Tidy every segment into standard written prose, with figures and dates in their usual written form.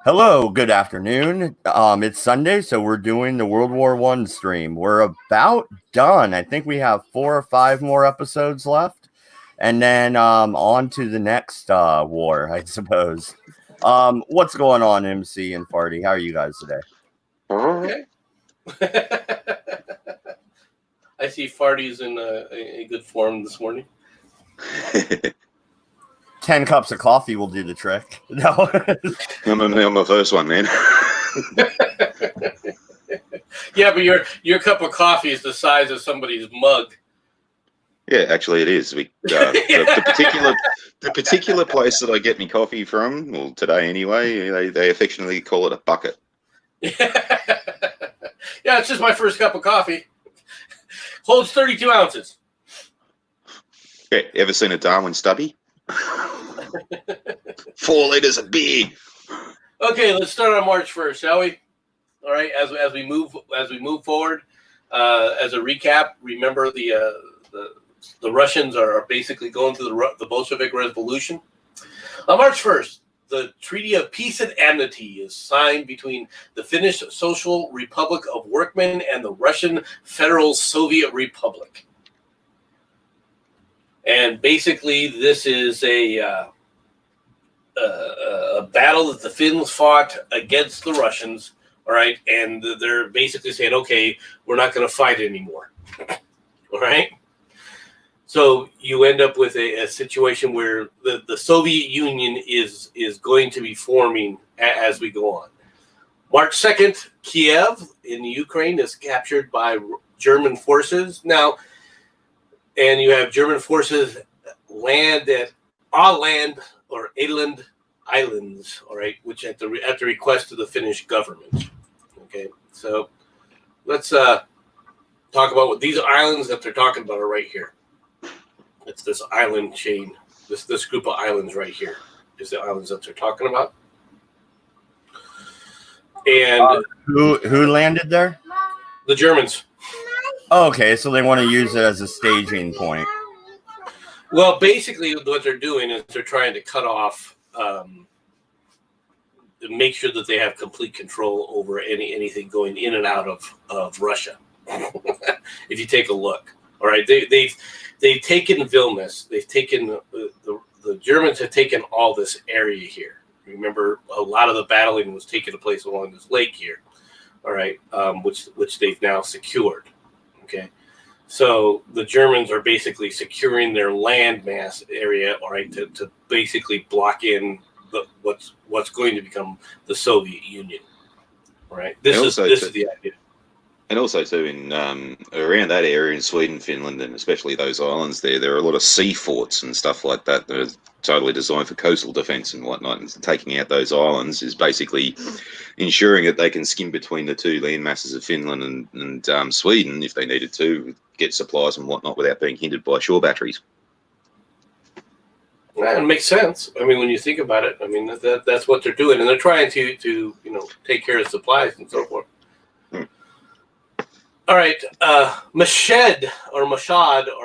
Hello, good afternoon. It's Sunday, so we're doing the World War I stream. We're about done. I think we have 4 or 5 more episodes left, and then on to the next war, I suppose. What's going on, MC and Farty? How are you guys today? Okay. I see Farty's in a good form this morning. 10 cups of coffee will do the trick. No. I'm the first one, man. Yeah, but your cup of coffee is the size of somebody's mug. Yeah, actually, it is. The particular place that I get my coffee from, well, today anyway, they affectionately call it a bucket. Yeah, it's just my first cup of coffee. Holds 32 ounces. Yeah, ever seen a Darwin stubby? 4 liters of beer. Okay, let's start on March 1st, shall we? All right, as we move forward, as a recap, remember the Russians are basically going through the Bolshevik Revolution. On March 1st, the Treaty of Peace and Amity is signed between the Finnish Social Republic of Workmen and the Russian Federal Soviet Republic. And basically, this is a battle that the Finns fought against the Russians, all right? And they're basically saying, okay, we're not going to fight anymore, all right? So you end up with a situation where the Soviet Union is going to be forming as we go on. March 2nd, Kiev in Ukraine is captured by German forces. Now, and you have German forces land at Åland or Åland Islands, all right, which at the request of the Finnish government. Okay, so let's talk about what these islands that they're talking about are right here. It's this island chain, this group of islands right here is the islands that they're talking about. And who landed there? The Germans. Oh, okay, so they want to use it as a staging point. Well, basically, what they're doing is they're trying to cut off, make sure that they have complete control over anything going in and out of Russia. If you take a look, all right, they've taken Vilnius. They've taken the Germans have taken all this area here. Remember, a lot of the battling was taking place along this lake here, all right, which they've now secured. Okay, so the Germans are basically securing their landmass area, all right, to basically block in what's going to become the Soviet Union. All right, this is the idea. And also too, in around that area in Sweden, Finland, and especially those islands there are a lot of sea forts and stuff like that that are totally designed for coastal defence and whatnot. And taking out those islands is basically ensuring that they can skim between the two land masses of Finland and Sweden if they needed to get supplies and whatnot without being hindered by shore batteries. Yeah, it makes sense. I mean, when you think about it, I mean that's what they're doing, and they're trying to take care of supplies and so forth. All right, Mashhad, all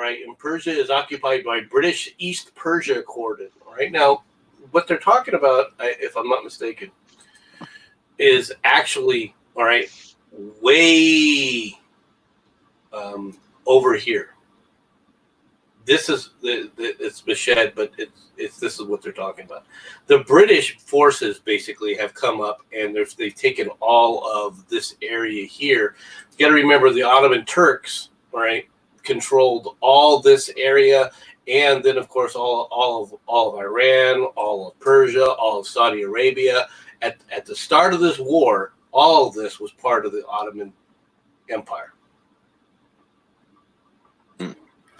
right, in Persia is occupied by British East Persia Accord. All right, now what they're talking about, if I'm not mistaken, is actually, all right, way over here. This is it's Mashhad, but this is what they're talking about. The British forces basically have come up and they've taken all of this area here. You got to remember the Ottoman Turks, all right, controlled all this area, and then of course all of Iran, all of Persia, all of Saudi Arabia. At the start of this war, all of this was part of the Ottoman Empire.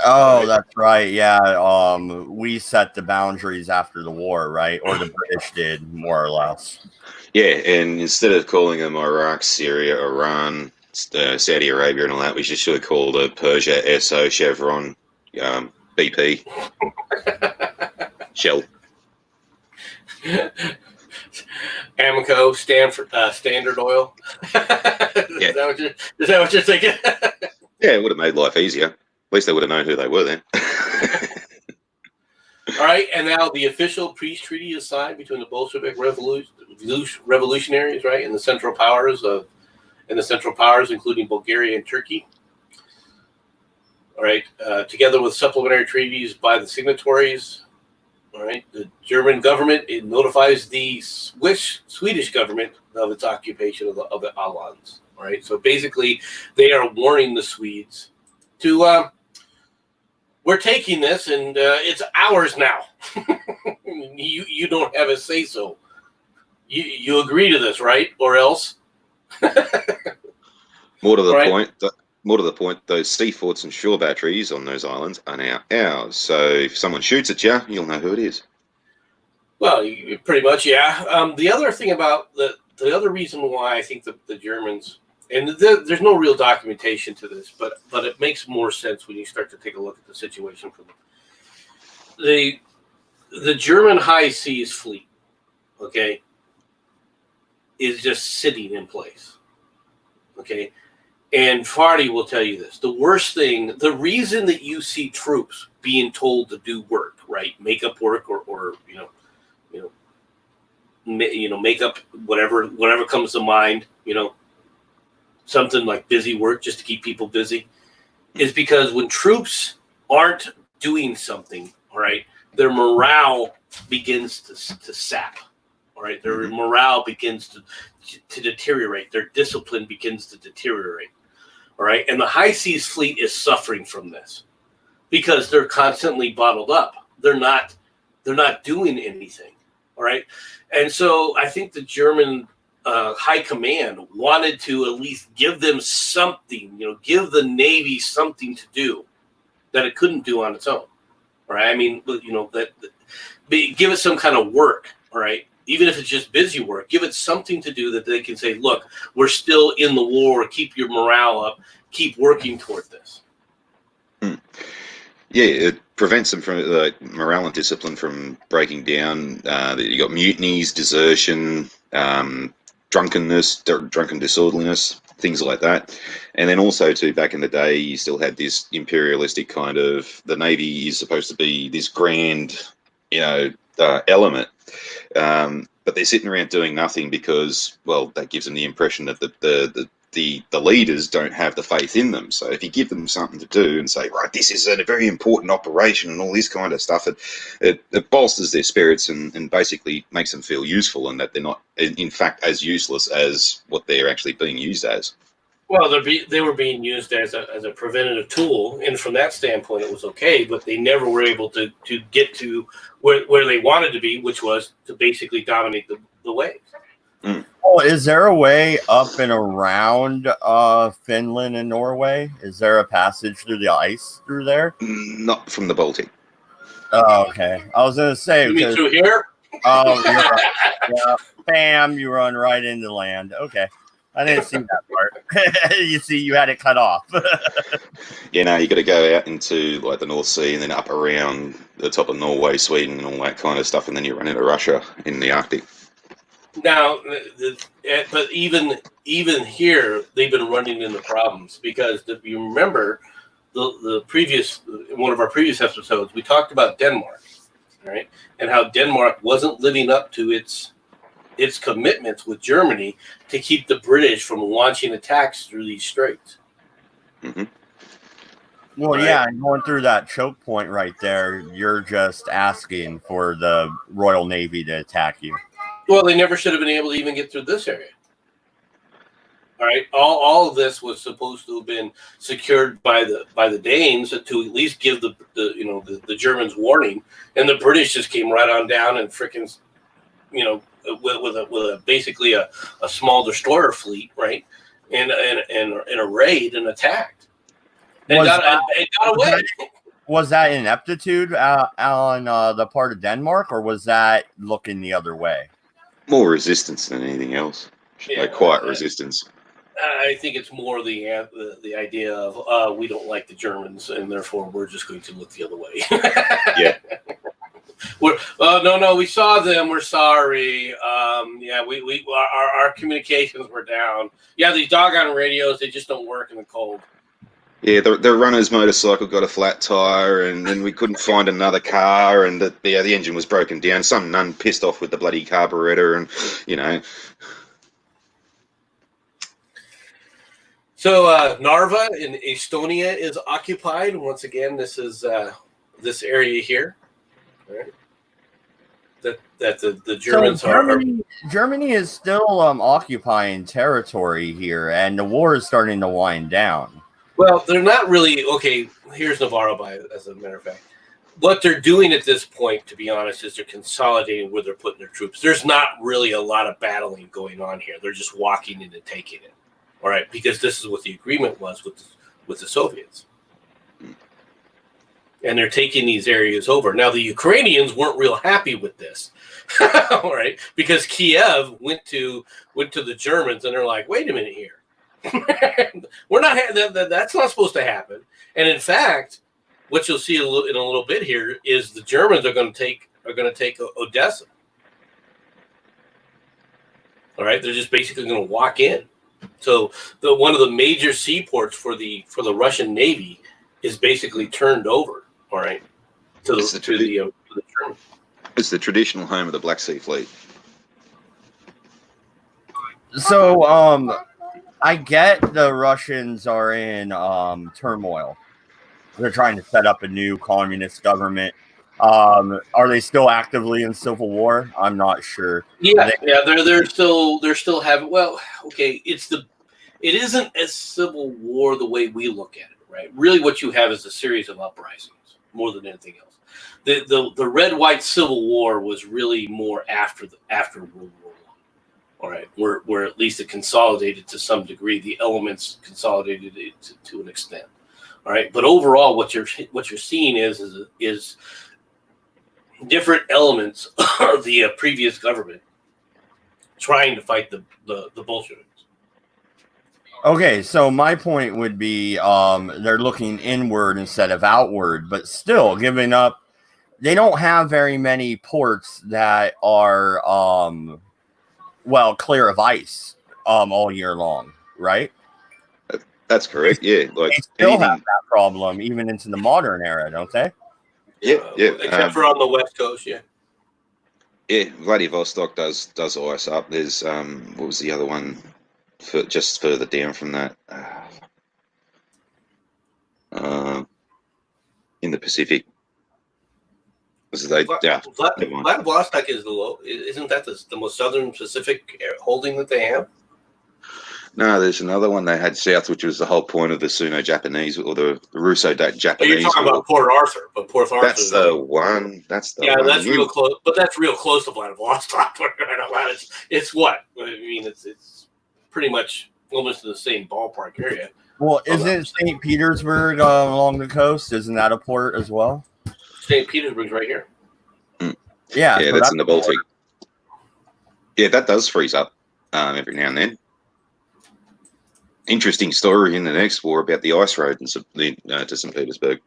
Oh, that's right. Yeah. We set the boundaries after the war, right? Or the British did, more or less. Yeah, and instead of calling them Iraq, Syria, Iran, Saudi Arabia, and all that, we just should have called it Persia, Esso, Chevron, BP, Shell, Amoco, Standard Oil. Is that what you're thinking? Yeah, it would have made life easier. At least they would have known who they were then. All right, and now the official peace treaty is signed between the Bolshevik revolutionaries, right, and the Central Powers, including Bulgaria and Turkey. All right, together with supplementary treaties by the signatories. All right, the German government, it notifies the Swedish government of its occupation of the Ålands. All right, so basically, they are warning the Swedes to we're taking this and it's ours now. you don't have a say so. You agree to this, right? Or else. More to the point, those sea forts and shore batteries on those islands are now ours. So if someone shoots at you, you'll know who it is. Well, pretty much, yeah. The other thing about the other reason why I think the Germans, and there's no real documentation to this, but it makes more sense when you start to take a look at the situation for them. The German high seas fleet, okay, is just sitting in place, okay. And Farty will tell you this. The worst thing, the reason that you see troops being told to do work, right? Make up work or make up whatever comes to mind, something like busy work just to keep people busy, is because when troops aren't doing something, all right, their morale begins to sap. All right, their morale begins to deteriorate. Their discipline begins to deteriorate. All right, and the high seas fleet is suffering from this because they're constantly bottled up. They're not doing anything. All right, and so I think the German high command wanted to at least give them something. Give the Navy something to do that it couldn't do on its own. All right, I mean, give it some kind of work. All right. Even if it's just busy work, give it something to do that they can say, look, we're still in the war. Keep your morale up. Keep working toward this. Yeah, it prevents them from morale and discipline from breaking down. You got mutinies, desertion, drunkenness, drunken disorderliness, things like that. And then also, too, back in the day, you still had this imperialistic kind of, the Navy is supposed to be this grand, element. But they're sitting around doing nothing because, well, that gives them the impression that the leaders don't have the faith in them. So if you give them something to do and say, right, this is a very important operation and all this kind of stuff, it bolsters their spirits and basically makes them feel useful and that they're not, in fact, as useless as what they're actually being used as. Well, they were being used as a preventative tool, and from that standpoint, it was okay. But they never were able to get to where they wanted to be, which was to basically dominate the waves. Oh, is there a way up and around Finland and Norway? Is there a passage through the ice through there? Not from the Baltic. Oh, okay. I was going to say. You mean through here? Oh, you're right. Yeah. Bam, you run right into land. Okay. I didn't see that part. You see, you had it cut off. You got to go out into like the North Sea and then up around the top of Norway, Sweden, and all that kind of stuff, and then you run into Russia in the Arctic. Now, but even here, they've been running into problems because if you remember the previous one of our previous episodes, we talked about Denmark, right, and how Denmark wasn't living up to its commitments with Germany to keep the British from launching attacks through these straits. Mm-hmm. Well, right? Yeah, and going through that choke point right there, you're just asking for the Royal Navy to attack you. Well, they never should have been able to even get through this area. All right, all of this was supposed to have been secured by the Danes to at least give the Germans warning, and the British just came right on down and frickin', with a basically a small destroyer fleet, right, and a raid and attacked, and got away. Was that ineptitude on the part of Denmark, or was that looking the other way? More resistance than anything else. Quiet resistance. I think it's more the idea of we don't like the Germans, and therefore we're just going to look the other way. Yeah. No, we saw them. We're sorry. Our communications were down. Yeah, these doggone radios, they just don't work in the cold. Yeah, the runner's motorcycle got a flat tire, and then we couldn't find another car, and the engine was broken down. Some nun pissed off with the bloody carburetor, and you know. So Narva in Estonia is occupied. Once again, this is this area here, right? That the Germans are. Germany is still occupying territory here, and the war is starting to wind down. Well, they're not really okay. Here's Navarro, as a matter of fact. What they're doing at this point, to be honest, is they're consolidating where they're putting their troops. There's not really a lot of battling going on here. They're just walking in and taking it. All right, because this is what the agreement was with the Soviets, and they're taking these areas over. Now, the Ukrainians weren't real happy with this, all right, because Kiev went to the Germans, and they're like, "Wait a minute here, we're not that's not supposed to happen." And in fact, what you'll see in a little bit here is the Germans are going to take Odessa. All right, they're just basically going to walk in. So one of the major seaports for the Russian Navy is basically turned over, all right, to the Germans. It's the traditional home of the Black Sea Fleet. So I get the Russians are in turmoil. They're trying to set up a new communist government. Are they still actively in civil war? I'm not sure. Yeah, they're still having. Well, okay, it isn't a civil war the way we look at it, right? Really, what you have is a series of uprisings more than anything else. The red-white civil war was really more after World War I. All right, where at least it consolidated to some degree. The elements consolidated it to an extent. All right, but overall, what you're seeing is different elements of the previous government trying to fight the Bolsheviks. Okay, so my point would be they're looking inward instead of outward, but still giving up. They don't have very many ports that are clear of ice all year long, right? That's correct. Yeah, like they still have that problem even into the modern era, don't they? Yeah. Except for on the West Coast, yeah. Yeah, Vladivostok does ice up. There's what was the other one just further down from that? In the Pacific. Vladivostok is isn't that the most southern Pacific holding that they have? No, there's another one they had south, which was the whole point of the Sino-Japanese or the Russo-Japanese. Oh, you're talking about Port Arthur, but Port Arthur. That's the one. That's the one. That's real close. But that's real close to Vladivostok. It's what? I mean, it's pretty much almost in the same ballpark area. Well, isn't St. Petersburg along the coast? Isn't that a port as well? St. Petersburg's right here. Yeah, so that's in the Baltic. Yeah, that does freeze up every now and then. Interesting story in the next war about the ice road to St. Petersburg.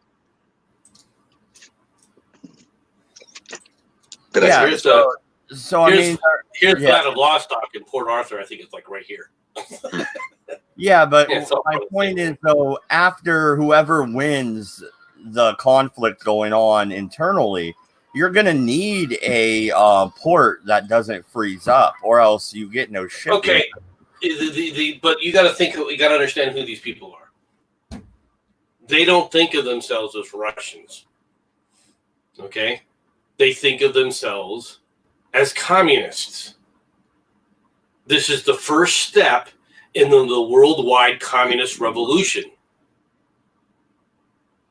But yeah, here's Vladivostok and Port Arthur. I think it's like right here. Yeah, but my point is, though, after whoever wins the conflict going on internally, you're going to need a port that doesn't freeze up, or else you get no shipping. Okay. But you got to understand who these people are. They don't think of themselves as Russians. Okay? They think of themselves as communists. This is the first step in the worldwide communist revolution.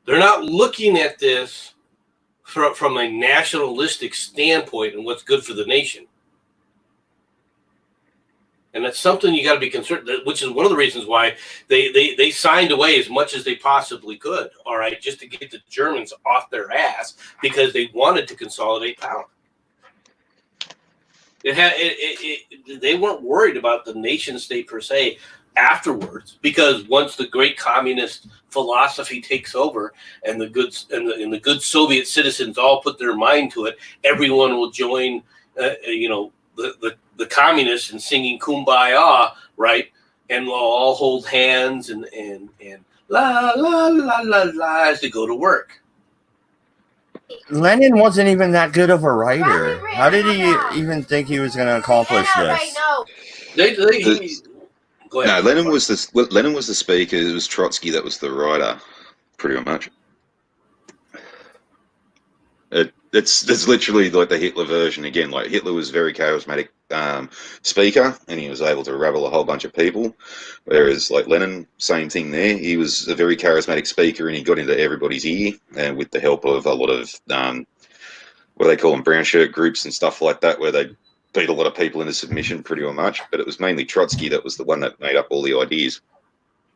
They're not looking at this from a nationalistic standpoint and what's good for the nation. And that's something you got to be concerned, which is one of the reasons why they signed away as much as they possibly could, all right, just to get the Germans off their ass because they wanted to consolidate power. They weren't worried about the nation state per se afterwards, because once the great communist philosophy takes over and the good Soviet citizens all put their mind to it, everyone will join, the communists in singing Kumbaya, right? And we'll all hold hands and la la la la la as they go to work. Lenin wasn't even that good of a writer. How did he even think he was going to accomplish this? Go ahead. No, Lenin was the speaker. It was Trotsky that was the writer, pretty much. It's literally like the Hitler version again. Like Hitler was a very charismatic speaker, and he was able to rabble a whole bunch of people. Whereas like Lenin, same thing there. He was a very charismatic speaker, and he got into everybody's ear, and with the help of a lot of what do they call them, brown shirt groups and stuff like that, where they beat a lot of people into submission, pretty much. But it was mainly Trotsky that was the one that made up all the ideas.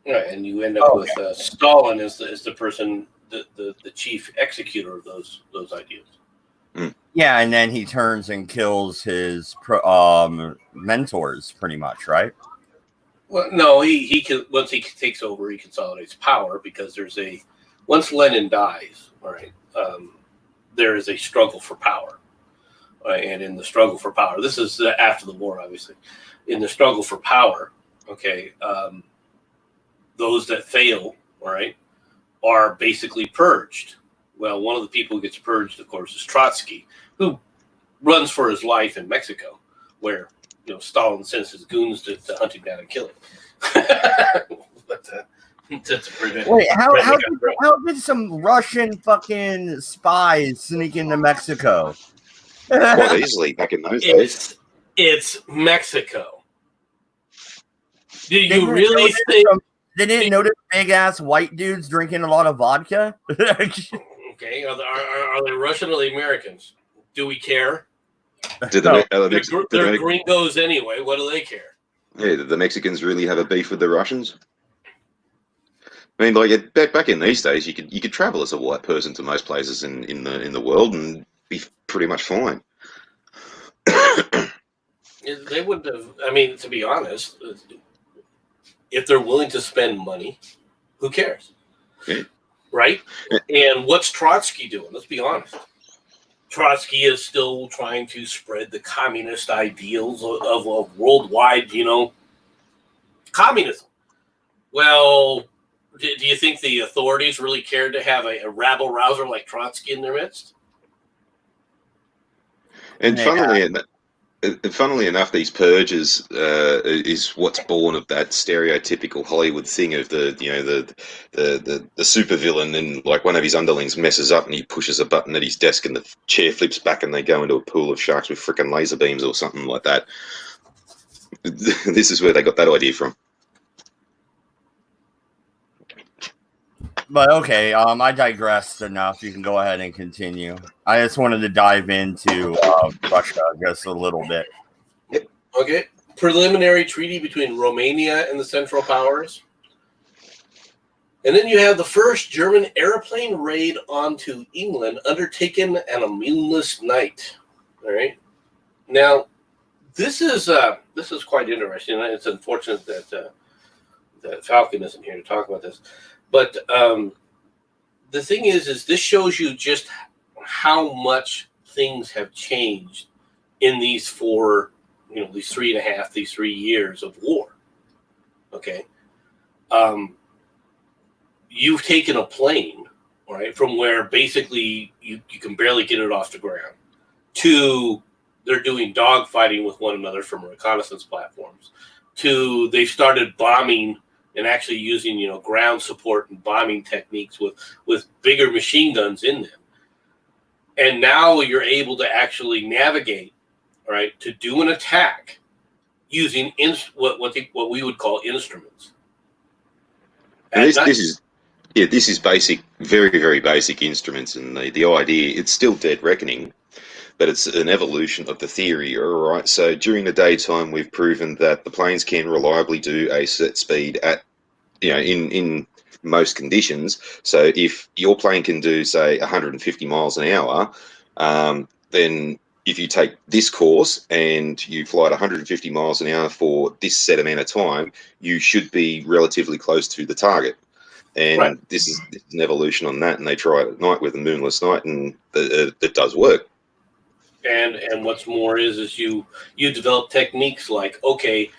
Right, and you end up with Stalin as the person, the chief executor of those ideas. Yeah, and then he turns and kills his mentors, pretty much, right? Well, no, he can, once he takes over, he consolidates power because once Lenin dies, all right, there is a struggle for power, right? And in the struggle for power, this is after the war, obviously. In the struggle for power, okay, those that fail, all right, are basically purged. Well, one of the people who gets purged, of course, is Trotsky, who runs for his life in Mexico, where Stalin sends his goons to hunt him down and kill him. But that's pretty. Wait, how did some Russian fucking spies sneak into Mexico? Quite easily back in those days. It's Mexico. Do you really think they didn't notice big ass white dudes drinking a lot of vodka? Okay, are they Russian or the Americans? Do we care? They're gringos anyway. What do they care? Yeah, did the Mexicans really have a beef with the Russians? I mean, like back in these days, you could travel as a white person to most places in the world and be pretty much fine. They wouldn't have. I mean, to be honest, if they're willing to spend money, who cares? Yeah. Right? And what's Trotsky doing? Let's be honest. Trotsky is still trying to spread the communist ideals of worldwide, communism. Well, do you think the authorities really cared to have a rabble-rouser like Trotsky in their midst? And funnily enough, these purges is what's born of that stereotypical Hollywood thing of the supervillain, and like one of his underlings messes up and he pushes a button at his desk and the chair flips back and they go into a pool of sharks with frickin' laser beams or something like that. This is where they got that idea from. But okay, I digressed enough. You can go ahead and continue. I just wanted to dive into Russia just a little bit. Okay. Preliminary treaty between Romania and the Central Powers. And then you have the first German airplane raid onto England undertaken on a moonless night. All right. Now, this is quite interesting. It's unfortunate that Falcon isn't here to talk about this. But the thing is this shows you just how much things have changed in these 3 years of war. Okay. You've taken a plane, right, from where basically you can barely get it off the ground to they're doing dogfighting with one another from reconnaissance platforms to they've started bombing and actually using, ground support and bombing techniques with bigger machine guns in them. And now you're able to actually navigate, right, to do an attack using what we would call instruments. This is basic, very, very basic instruments, and the idea, it's still dead reckoning, but it's an evolution of the theory, all right? So during the daytime, we've proven that the planes can reliably do a set speed at, in most conditions. So if your plane can do, say, 150 miles an hour, then if you take this course and you fly at 150 miles an hour for this set amount of time, you should be relatively close to the target. And right. This is an evolution on that, and they try it at night with a moonless night, and it does work. And what's more is you develop techniques like, okay,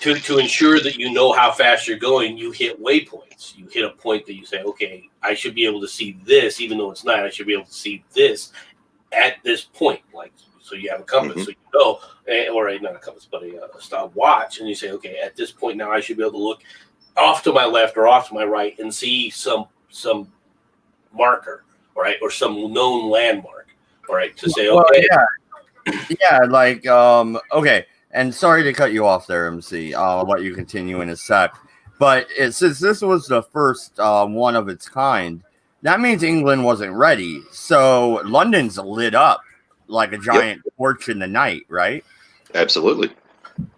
to ensure that you know how fast you're going, you hit waypoints. You hit a point that you say, okay, I should be able to see this, even though it's night. I should be able to see this at this point. Like, so you have a compass, so you know, or not a compass, but a stopwatch, and you say, okay, at this point now, I should be able to look off to my left or off to my right and see some marker, all right, or some known landmark, all right, to say, okay, like okay. And sorry to cut you off there, MC. I'll let you continue in a sec. But since this was the first one of its kind, that means England wasn't ready. So London's lit up like a giant torch in the night, right? Absolutely.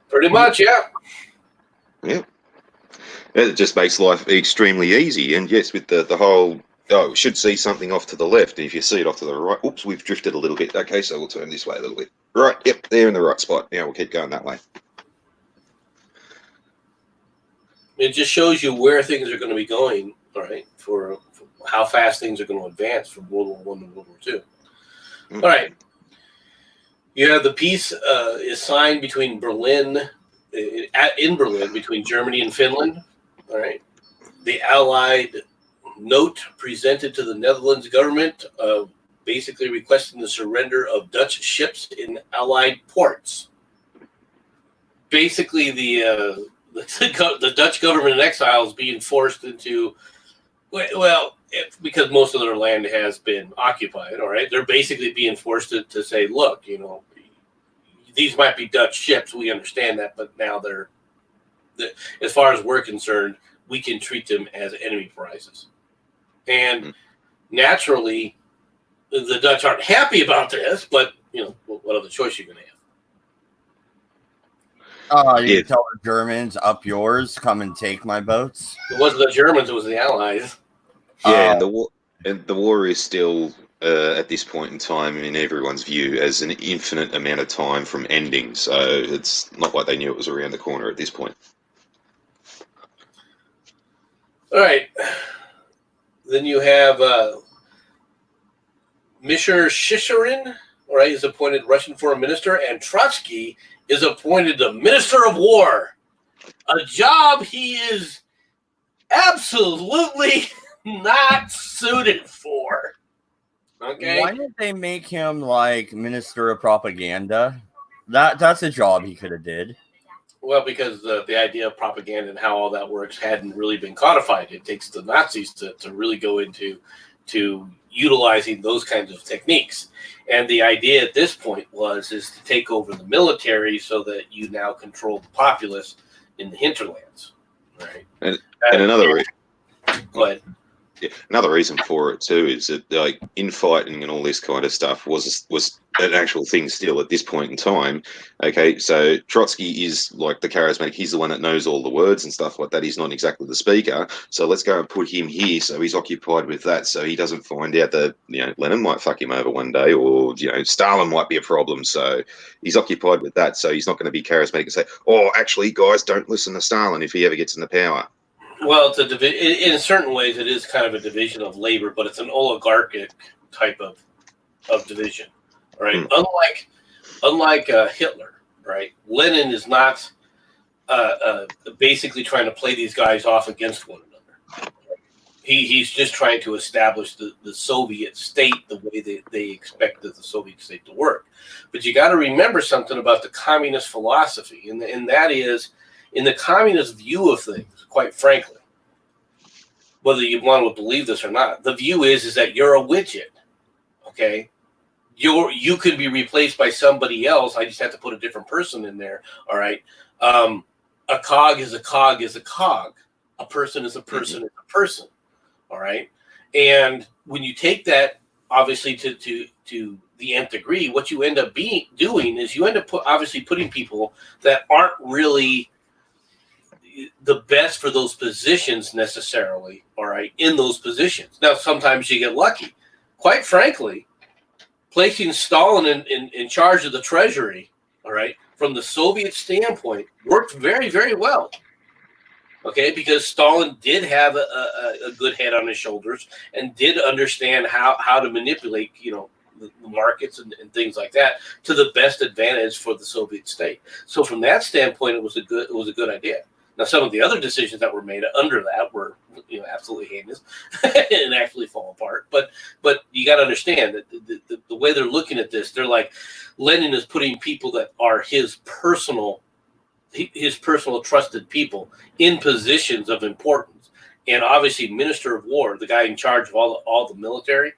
Pretty much, yeah. Yeah. It just makes life extremely easy. And yes, with the whole, we should see something off to the left. And if you see it off to the right, oops, we've drifted a little bit. Okay, so we'll turn this way a little bit. Right, yep, they're in the right spot. Now we'll keep going that way. It just shows you where things are going to be going, all right, for how fast things are going to advance from World War I to World War II. All right. You have the peace is signed between in Berlin, between Germany and Finland, all right. The Allied note presented to the Netherlands government basically requesting the surrender of Dutch ships in Allied ports. Basically, the Dutch government in exile is being forced into, because most of their land has been occupied, all right? They're basically being forced to say, look, you know, these might be Dutch ships, we understand that, but now they're as far as we're concerned, we can treat them as enemy prizes. And naturally, the Dutch aren't happy about this, but, you know, what other choice are you going to have? You can tell the Germans, up yours, come and take my boats. It wasn't the Germans, it was the Allies. Yeah, and the war is still, at this point in time, in everyone's view, as an infinite amount of time from ending. So it's not like they knew it was around the corner at this point. All right. Then you have Mishar Shisharin, all right, is appointed Russian foreign minister, and Trotsky is appointed the Minister of War, a job he is absolutely not suited for. Okay. Why didn't they make him like Minister of Propaganda? That's a job he could have did. Well, because the idea of propaganda and how all that works hadn't really been codified. It takes the Nazis to really go into utilizing those kinds of techniques. And the idea at this point is to take over the military so that you now control the populace in the hinterlands. Right. And another Go ahead. reason for it too is that, like, infighting and all this kind of stuff was an actual thing still at this point in time. Okay, so Trotsky is like the charismatic. He's the one that knows all the words and stuff like that. He's not exactly the speaker. So let's go and put him here so he's occupied with that, so he doesn't find out that, you know, Lenin might fuck him over one day, or, you know, Stalin might be a problem. So he's occupied with that. So he's not going to be charismatic and say, "Oh, actually, guys, don't listen to Stalin if he ever gets into power." Well, it's in certain ways, it is kind of a division of labor, but it's an oligarchic type of division, right? Unlike Hitler, right? Lenin is not basically trying to play these guys off against one another. He's just trying to establish the Soviet state the way they expected the Soviet state to work. But you got to remember something about the communist philosophy, and that is, in the communist view of things, quite frankly, whether you want to believe this or not, the view is that you're a widget, okay? You could be replaced by somebody else. I just have to put a different person in there, all right? A cog is a cog is a cog. A person is a person is a person, all right? And when you take that, obviously, to the nth degree, what you end up doing is you end up putting people that aren't really the best for those positions necessarily, all right, in those positions. Now, sometimes you get lucky. Quite frankly, placing Stalin in charge of the treasury, all right, from the Soviet standpoint, worked very, very well. Okay, because Stalin did have a good head on his shoulders and did understand how to manipulate, you know, the markets and things like that to the best advantage for the Soviet state. So from that standpoint, it was a good idea. Now, some of the other decisions that were made under that were, absolutely heinous and actually fall apart. But you got to understand that the way they're looking at this, they're like, Lenin is putting people that are his personal trusted people in positions of importance. And obviously, Minister of War, the guy in charge of all the military,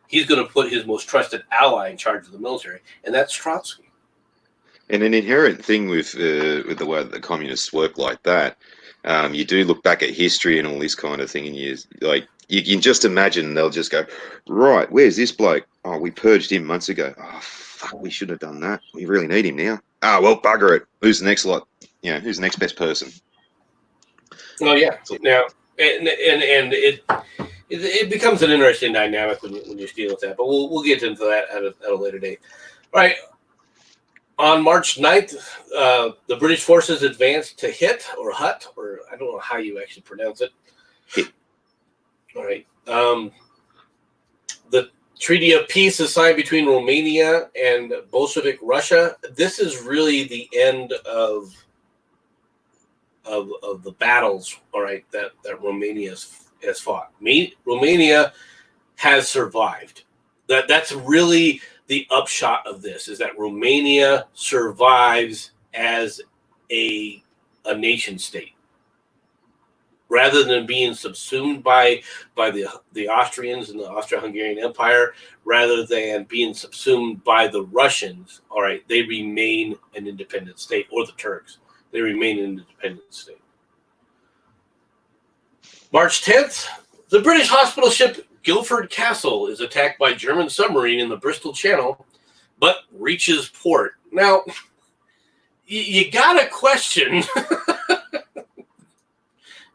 he's going to put his most trusted ally in charge of the military, and that's Trotsky. And an inherent thing with the way that the communists work like that, you do look back at history and all this kind of thing, and you can just imagine they'll just go, right, where's this bloke? Oh, we purged him months ago. Oh, fuck, we should have done that. We really need him now. Oh, well, bugger it. Who's the next lot? Who's the next best person? Oh yeah. Now, and it becomes an interesting dynamic when you're dealing with that. But we'll get into that at a later date. All right. On March 9th, the British forces advanced to Hut, or I don't know how you actually pronounce it. Hit. All right. The Treaty of Peace is signed between Romania and Bolshevik Russia. This is really the end of the battles, all right, that Romania has fought. Romania has survived. That's really the upshot of this, is that Romania survives as a nation state, rather than being subsumed by the Austrians and the Austro-Hungarian Empire, rather than being subsumed by the Russians. All right, they remain an independent state, or the Turks. They remain an independent state. March 10th, the British hospital ship Guildford Castle is attacked by German submarine in the Bristol Channel, but reaches port. Now, you got to question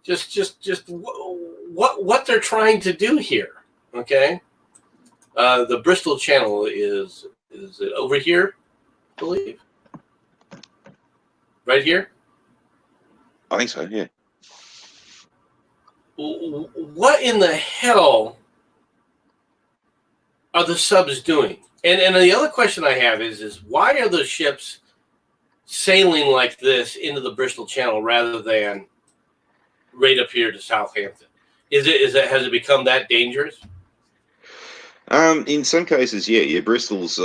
just what they're trying to do here. Okay, the Bristol Channel is it over here, I believe? Right here? I think so, yeah. What in the hell are the subs doing? And the other question I have is why are the ships sailing like this into the Bristol Channel rather than right up here to Southampton? Has it become that dangerous? In some cases, yeah. Bristol's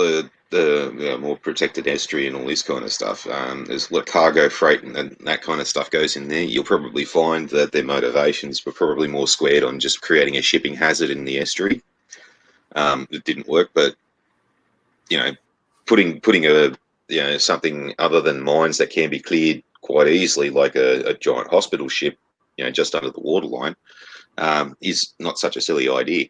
the more protected estuary and all this kind of stuff. There's cargo freight and that kind of stuff goes in there. You'll probably find that their motivations were probably more squared on just creating a shipping hazard in the estuary. It didn't work, but putting a something other than mines that can be cleared quite easily, like a giant hospital ship, just under the waterline, is not such a silly idea.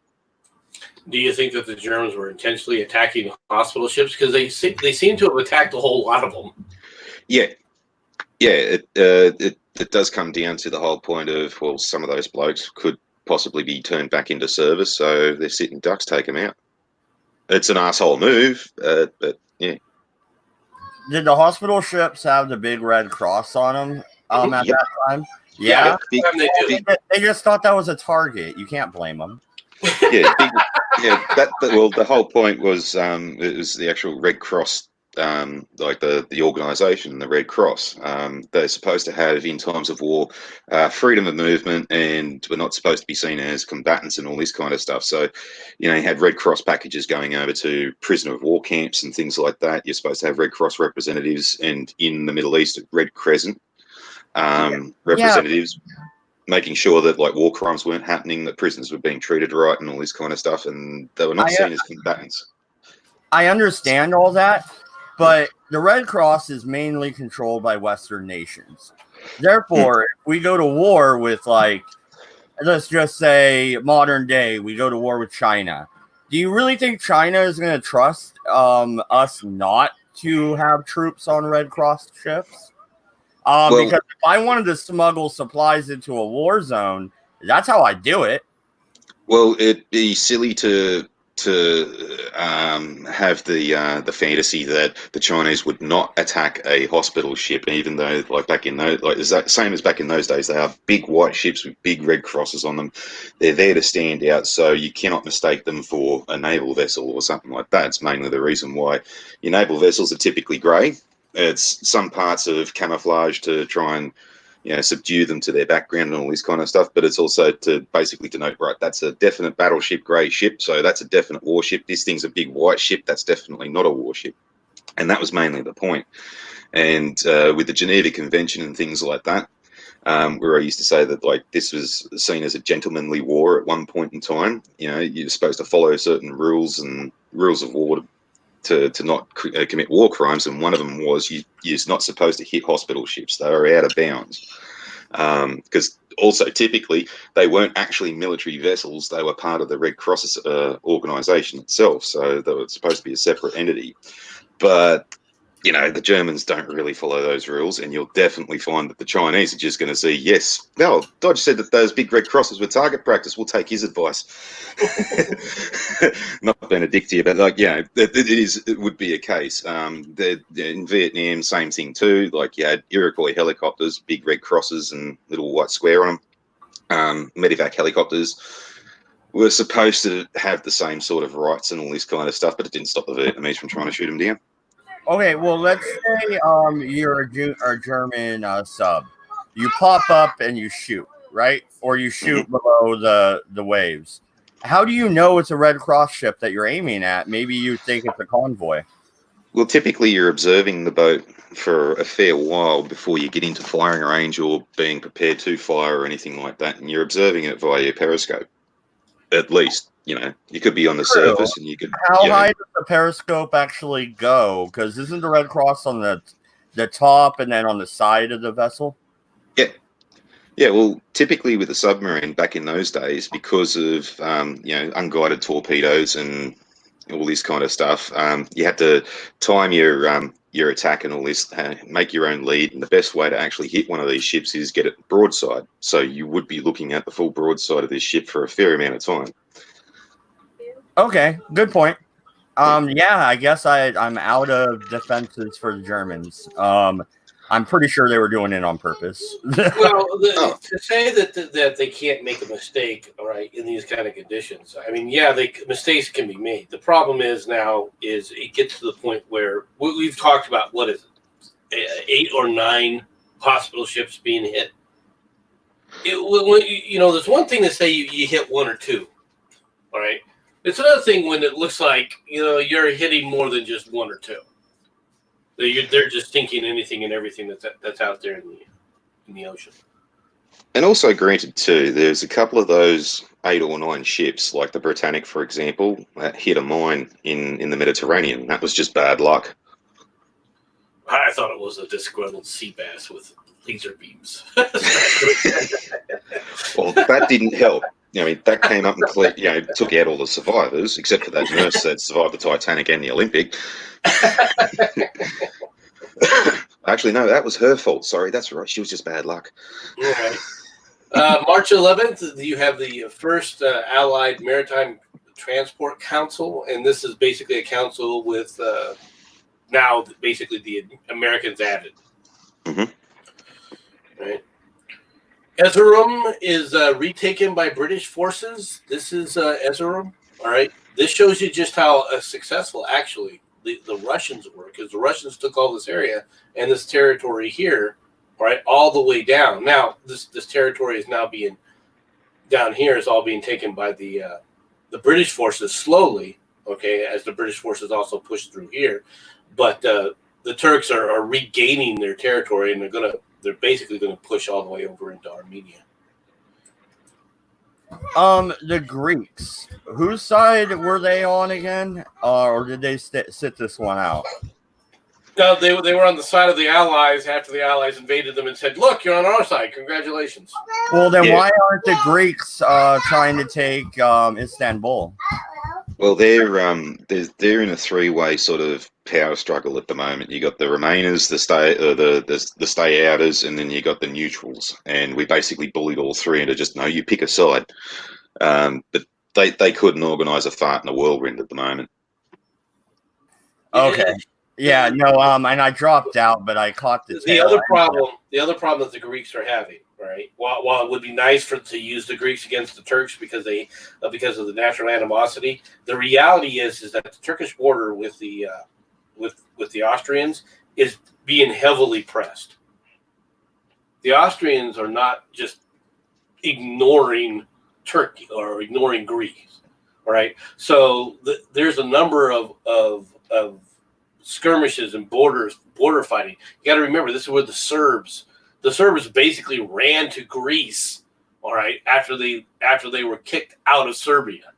Do you think that the Germans were intentionally attacking hospital ships? Because they seem to have attacked a whole lot of them. Yeah. It does come down to the whole point of, well, some of those blokes could possibly be turned back into service, so they're sitting ducks, take them out. It's an asshole move, but yeah. Did the hospital ships have the big red cross on them at that time? Yeah, they just thought that was a target. You can't blame them. The whole point was it was the actual Red Cross, like the organisation, the Red Cross. They're supposed to have, in times of war, freedom of movement, and we're not supposed to be seen as combatants and all this kind of stuff. So, you had Red Cross packages going over to prisoner of war camps and things like that. You're supposed to have Red Cross representatives, and in the Middle East, Red Crescent representatives. Yeah. Making sure that war crimes weren't happening, that prisoners were being treated right and all this kind of stuff, and they were not seen as combatants. I understand all that, but the Red Cross is mainly controlled by Western nations. Therefore, if we go to war with, let's just say modern day, we go to war with China. Do you really think China is going to trust us not to have troops on Red Cross ships? Because if I wanted to smuggle supplies into a war zone, that's how I do it. Well, it'd be silly to to have the fantasy that the Chinese would not attack a hospital ship, even though back in those, is that same as back in those days? They are big white ships with big red crosses on them. They're there to stand out, so you cannot mistake them for a naval vessel or something like that. It's mainly the reason why your naval vessels are typically grey. It's some parts of camouflage to try and subdue them to their background and all this kind of stuff, but it's also to basically denote, right, that's a definite battleship grey ship, so that's a definite warship. This thing's a big white ship, that's definitely not a warship. And that was mainly the point. And with the Geneva Convention and things like that, where I used to say that this was seen as a gentlemanly war at one point in time, you're supposed to follow certain rules and rules of war to not commit war crimes, and one of them was you're not supposed to hit hospital ships. They were out of bounds. Because also typically they weren't actually military vessels, they were part of the Red Cross organisation itself, so they were supposed to be a separate entity. But the Germans don't really follow those rules, and you'll definitely find that the Chinese are just going to say, yes, well, Dodge said that those big red crosses were target practice, we'll take his advice. Not being a dick to you, but it would be a case. In Vietnam, same thing too. You had Iroquois helicopters, big red crosses and little white square on them. Medevac helicopters were supposed to have the same sort of rights and all this kind of stuff, but it didn't stop the Vietnamese from trying to shoot them down. Okay, well, let's say you're a German sub. You pop up and you shoot, right? Or you shoot below the waves. How do you know it's a Red Cross ship that you're aiming at? Maybe you think it's a convoy. Well, typically you're observing the boat for a fair while before you get into firing range or being prepared to fire or anything like that, and you're observing it via your periscope, at least. You could be on the surface, and you could. How high does the periscope actually go? Because isn't the Red Cross on the top and then on the side of the vessel? Yeah. Well, typically with a submarine back in those days, because of unguided torpedoes and all this kind of stuff, you had to time your attack and all this, make your own lead. And the best way to actually hit one of these ships is get it broadside. So you would be looking at the full broadside of this ship for a fair amount of time. Okay, good point. I guess I'm out of defenses for the Germans. I'm pretty sure they were doing it on purpose. Well, to say that they can't make a mistake, all right, in these kind of conditions. I mean, mistakes can be made. The problem is it gets to the point where we've talked about, what is it, 8 or 9 hospital ships being hit. There's one thing to say you hit 1 or 2, all right. It's another thing when it looks like you're hitting more than just 1 or 2. They're just sinking anything and everything that's out there in the ocean. And also, granted too, there's a couple of those 8 or 9 ships, like the Britannic, for example, that hit a mine in the Mediterranean. That was just bad luck. I thought it was a disgruntled sea bass with laser beams. Well, that didn't help. That came up and took out all the survivors, except for that nurse that survived the Titanic and the Olympic. Actually, no, that was her fault. Sorry, that's right. She was just bad luck. All right. March 11th, you have the first Allied Maritime Transport Council, and this is basically a council with now basically the Americans added. Mm-hmm. Right. Erzurum is retaken by British forces. This is Erzurum. All right. This shows you just how successful actually the Russians were, because the Russians took all this area and this territory here, right, all the way down. Now this territory is now being down here is all being taken by the British forces slowly. Okay, as the British forces also push through here, but the Turks are regaining their territory, and they're basically going to push all the way over into Armenia. The Greeks, whose side were they on again? Or did they sit this one out? No, they were on the side of the Allies after the Allies invaded them and said, look, you're on our side. Congratulations. Well, then why aren't the Greeks trying to take Istanbul? Well, they're in a 3-way sort of power struggle at the moment. You got the Remainers, the stay outers, and then you got the neutrals. And we basically bullied all 3 into just, no, you pick a side. But they couldn't organise a fart in a whirlwind at the moment. Okay. Yeah, no, and I dropped out, but I caught the other problem that the Greeks are having, right? While it would be nice to use the Greeks against the Turks because of the natural animosity, the reality is that the Turkish border with the Austrians is being heavily pressed. The Austrians are not just ignoring Turkey or ignoring Greece, all right? So there's a number of skirmishes and border fighting. You got to remember, this is where the Serbs basically ran to Greece, all right, after they were kicked out of Serbia.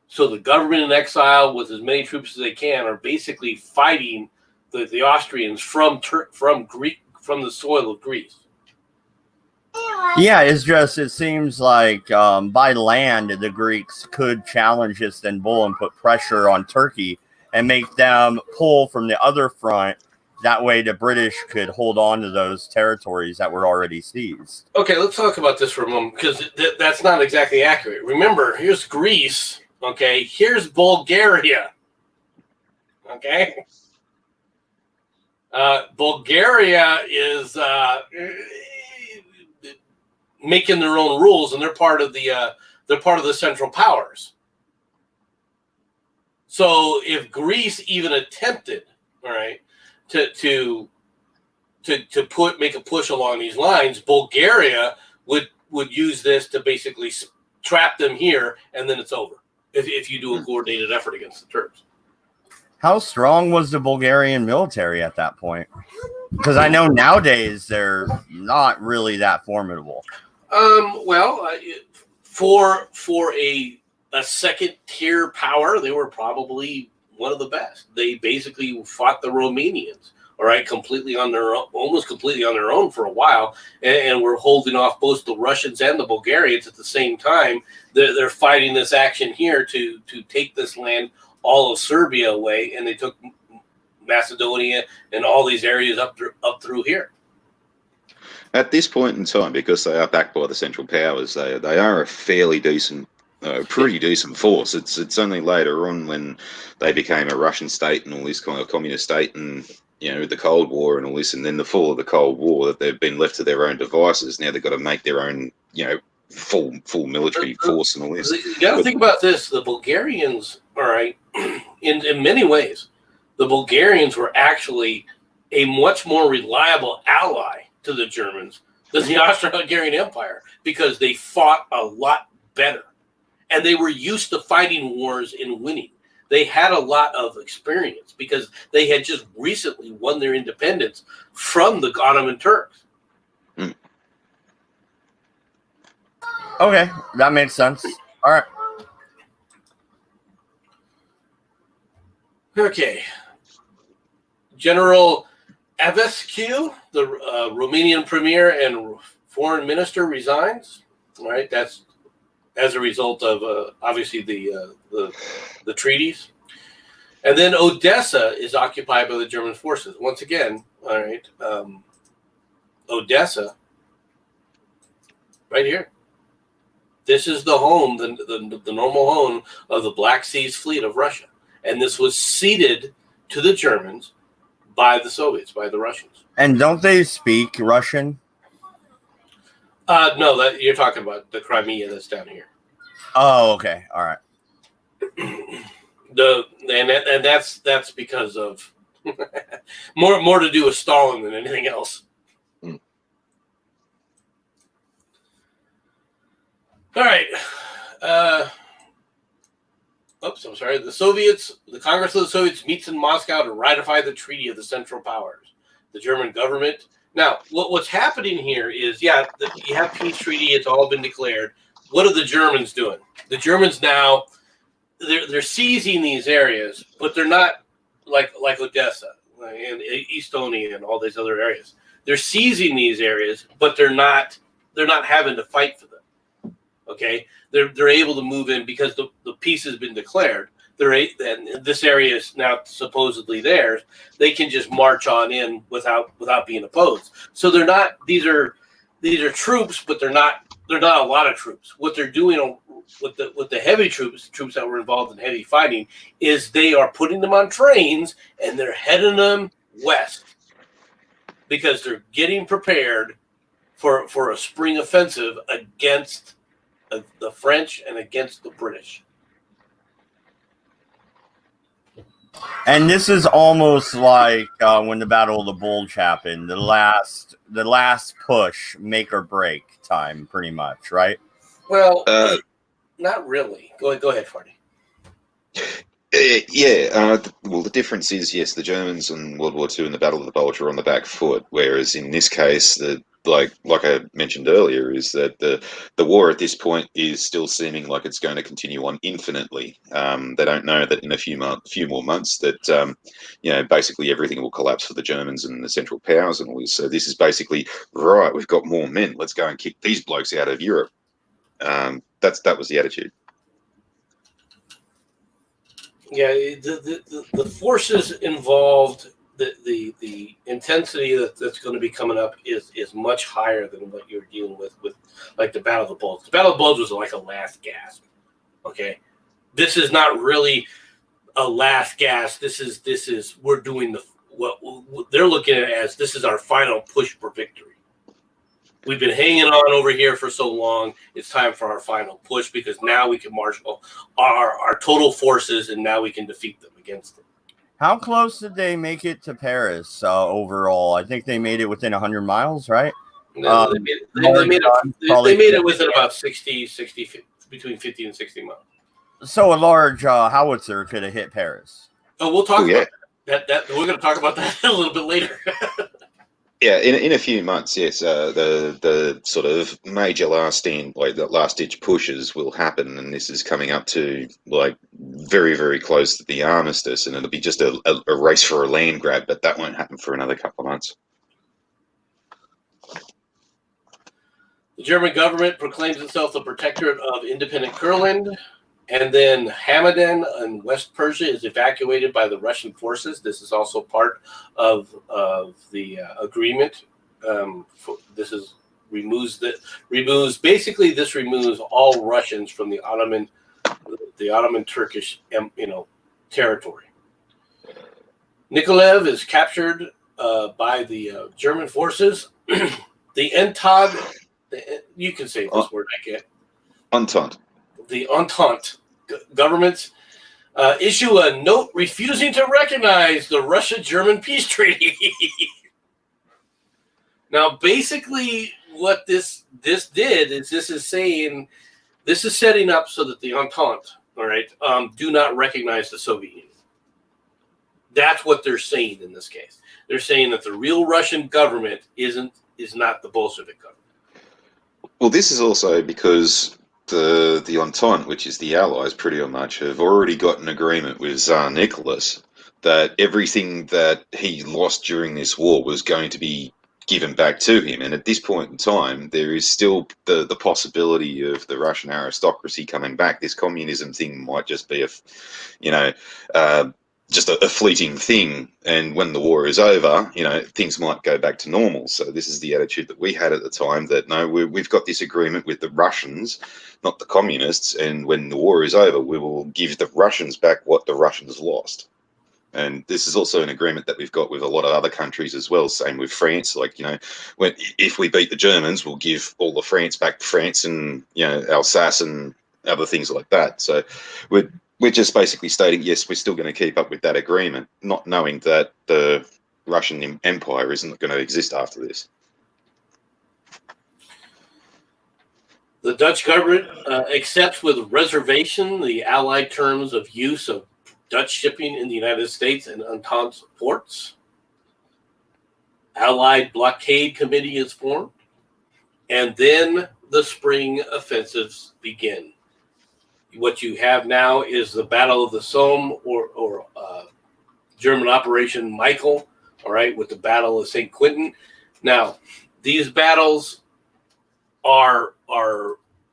So the government in exile, with as many troops as they can, are basically fighting the Austrians from the soil of Greece. Yeah, it seems like by land the Greeks could challenge Istanbul and put pressure on Turkey and make them pull from the other front. That way the British could hold on to those territories that were already seized. Okay, let's talk about this for a moment, because that's not exactly accurate. Remember, here's Greece, okay? Here's Bulgaria, okay? Bulgaria is making their own rules, and they're part of the Central Powers. So if Greece even attempted, all right, to make a push along these lines, Bulgaria would use this to basically trap them here, and then it's over if you do a coordinated effort against the Turks. How strong was the Bulgarian military at that point? Because I know nowadays they're not really that formidable. For a second tier power, they were probably one of the best. They basically fought the Romanians, all right, almost completely on their own for a while, and were holding off both the Russians and the Bulgarians at the same time. They're fighting this action here to take this land, all of Serbia away, and they took Macedonia and all these areas up through here. At this point in time, because they are backed by the Central Powers, they are a fairly decent, pretty decent force. It's only later on, when they became a Russian state and all this kind of communist state, and the Cold War and all this, and then the fall of the Cold War, that they've been left to their own devices. Now they've got to make their own, full military force and all this. You got to think about this: the Bulgarians, all right, in many ways, the Bulgarians were actually a much more reliable ally to the Germans than the Austro-Hungarian Empire, because they fought a lot better, and they were used to fighting wars and winning. They had a lot of experience because they had just recently won their independence from the Ottoman Turks. Okay, that makes sense. All right. Okay. General Evescu, the Romanian premier and foreign minister, resigns. All right, that's as a result of obviously the treaties. And then Odessa is occupied by the German forces once again. All right, Odessa, right here. This is the home, the normal home of the Black Seas Fleet of Russia, and this was ceded to the Germans by the Soviets, by the Russians. And don't they speak Russian? No, that you're talking about the Crimea that's down here. Oh, okay, all right. And that's because of more to do with Stalin than anything else. All right. I'm sorry. The Congress of the Soviets meets in Moscow to ratify the Treaty of the Central Powers. The German government. Now, what's happening here is, you have peace treaty. It's all been declared. What are the Germans doing? The Germans now, they're seizing these areas, but they're not like Odessa and Estonia and all these other areas. They're seizing these areas, but they're not having to fight for them. Okay, they're able to move in because the peace has been declared. And this area is now supposedly theirs. They can just march on in without being opposed. So these are troops, but they're not a lot of troops. What they're doing with the heavy troops that were involved in heavy fighting is they are putting them on trains and they're heading them west because they're getting prepared for a spring offensive against the French and against the British. And this is almost like when the Battle of the Bulge happened, the last push, make or break time, pretty much, right? Well, not really. Go ahead, Fardy. Well, the difference is, yes, the Germans in World War II and the Battle of the Bulge are on the back foot, whereas in this case, like I mentioned earlier, is that the war at this point is still seeming like it's going to continue on infinitely. They don't know that in a few more months that basically everything will collapse for the Germans and the Central Powers and all this. So this is basically right. We've got more men. Let's go and kick these blokes out of Europe. That was the attitude. Yeah, the forces involved, the intensity that's going to be coming up is much higher than what you're dealing with like the Battle of the Bulge. The Battle of the Bulge was like a last gasp. Okay, this is not really a last gasp. This is we're doing what they're looking at as this is our final push for victory. We've been hanging on over here for so long. It's time for our final push because now we can marshal our total forces and now we can defeat them against them. How close did they make it to Paris overall? I think they made it within 100 miles, right? They made it within about 60, between 50 and 60 miles. So a large howitzer could have hit Paris. Oh, we'll talk about that. We're going to talk about that a little bit later. Yeah, in a few months, yes, the sort of major last stand, like the last ditch pushes will happen, and this is coming up to like very, very close to the armistice, and it'll be just a race for a land grab, but that won't happen for another couple of months. The German government proclaims itself the protectorate of independent Kurland. And then Hamadan in West Persia is evacuated by the Russian forces. This is also part of the agreement. This removes all Russians from the Ottoman Turkish territory. Nikolaev is captured by the German forces. The Entente, you can say this word, I get. Entente. The Entente governments issue a note refusing to recognize the Russia-German peace treaty. Now, basically, what this did is this is setting up so that the Entente, all right, do not recognize the Soviet Union. That's what they're saying in this case. They're saying that the real Russian government is not the Bolshevik government. Well, this is also because the Entente, which is the Allies, pretty much have already got an agreement with Tsar Nicholas that everything that he lost during this war was going to be given back to him. And at this point in time, there is still the possibility of the Russian aristocracy coming back. This communism thing might just be just a fleeting thing, and when the war is over, things might go back to normal. So this is the attitude that we had at the time, that no, we've got this agreement with the Russians, not the communists, and when the war is over, we will give the Russians back what the Russians lost. And this is also an agreement that we've got with a lot of other countries as well. Same with France. Like, if we beat the Germans, we'll give all the France back to France, and Alsace and other things like that. So we're just basically stating, yes, we're still going to keep up with that agreement, not knowing that the Russian Empire isn't going to exist after this. The Dutch government accepts with reservation the Allied terms of use of Dutch shipping in the United States and Entente ports. Allied blockade committee is formed. And then the spring offensives begin. What you have now is the Battle of the Somme, or German Operation Michael, all right, with the Battle of St. Quentin. Now, these battles are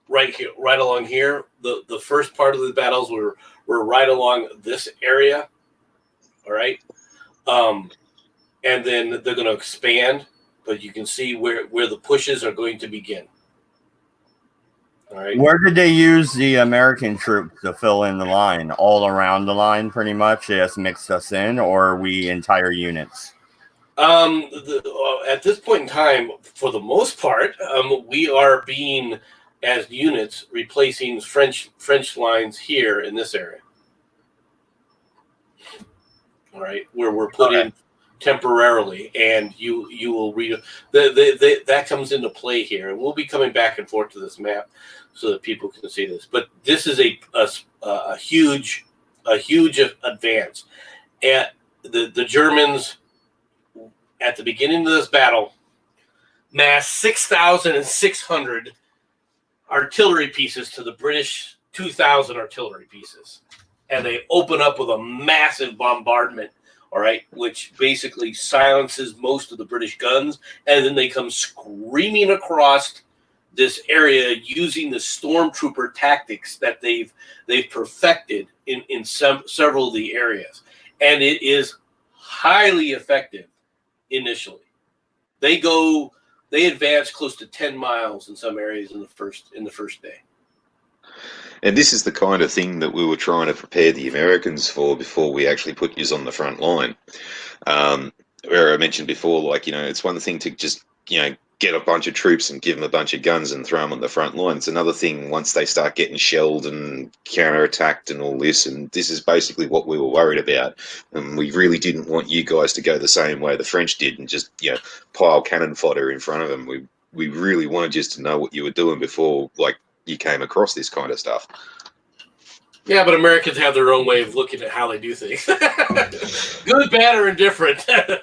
right here, right along here. The first part of the battles were right along this area, all right, and then they're going to expand, but you can see where the pushes are going to begin. All right. Where did they use the American troops to fill in the line? All around the line, pretty much. They just mixed us in, or are we entire units? At this point in time, for the most part, we are being as units replacing French lines here in this area. All right, where we're put in temporarily, and you will read that comes into play here, and we'll be coming back and forth to this map so that people can see this. But this is a huge advance. At the Germans at the beginning of this battle massed 6,600 artillery pieces to the British 2,000 artillery pieces, and they open up with a massive bombardment. All right, which basically silences most of the British guns, and then they come screaming across this area using the stormtrooper tactics that they've perfected in several of the areas, and it is highly effective initially. They advance close to 10 miles in some areas in the first day. And this is the kind of thing that we were trying to prepare the Americans for before we actually put yous on the front line. Where I mentioned before, like, it's one thing to just, get a bunch of troops and give them a bunch of guns and throw them on the front line. It's another thing once they start getting shelled and counterattacked and all this. And this is basically what we were worried about. And we really didn't want you guys to go the same way the French did and just, pile cannon fodder in front of them. We really wanted just to know what you were doing before, like, you came across this kind of stuff. Yeah, but Americans have their own way of looking at how they do things. Good, bad, or indifferent. Well,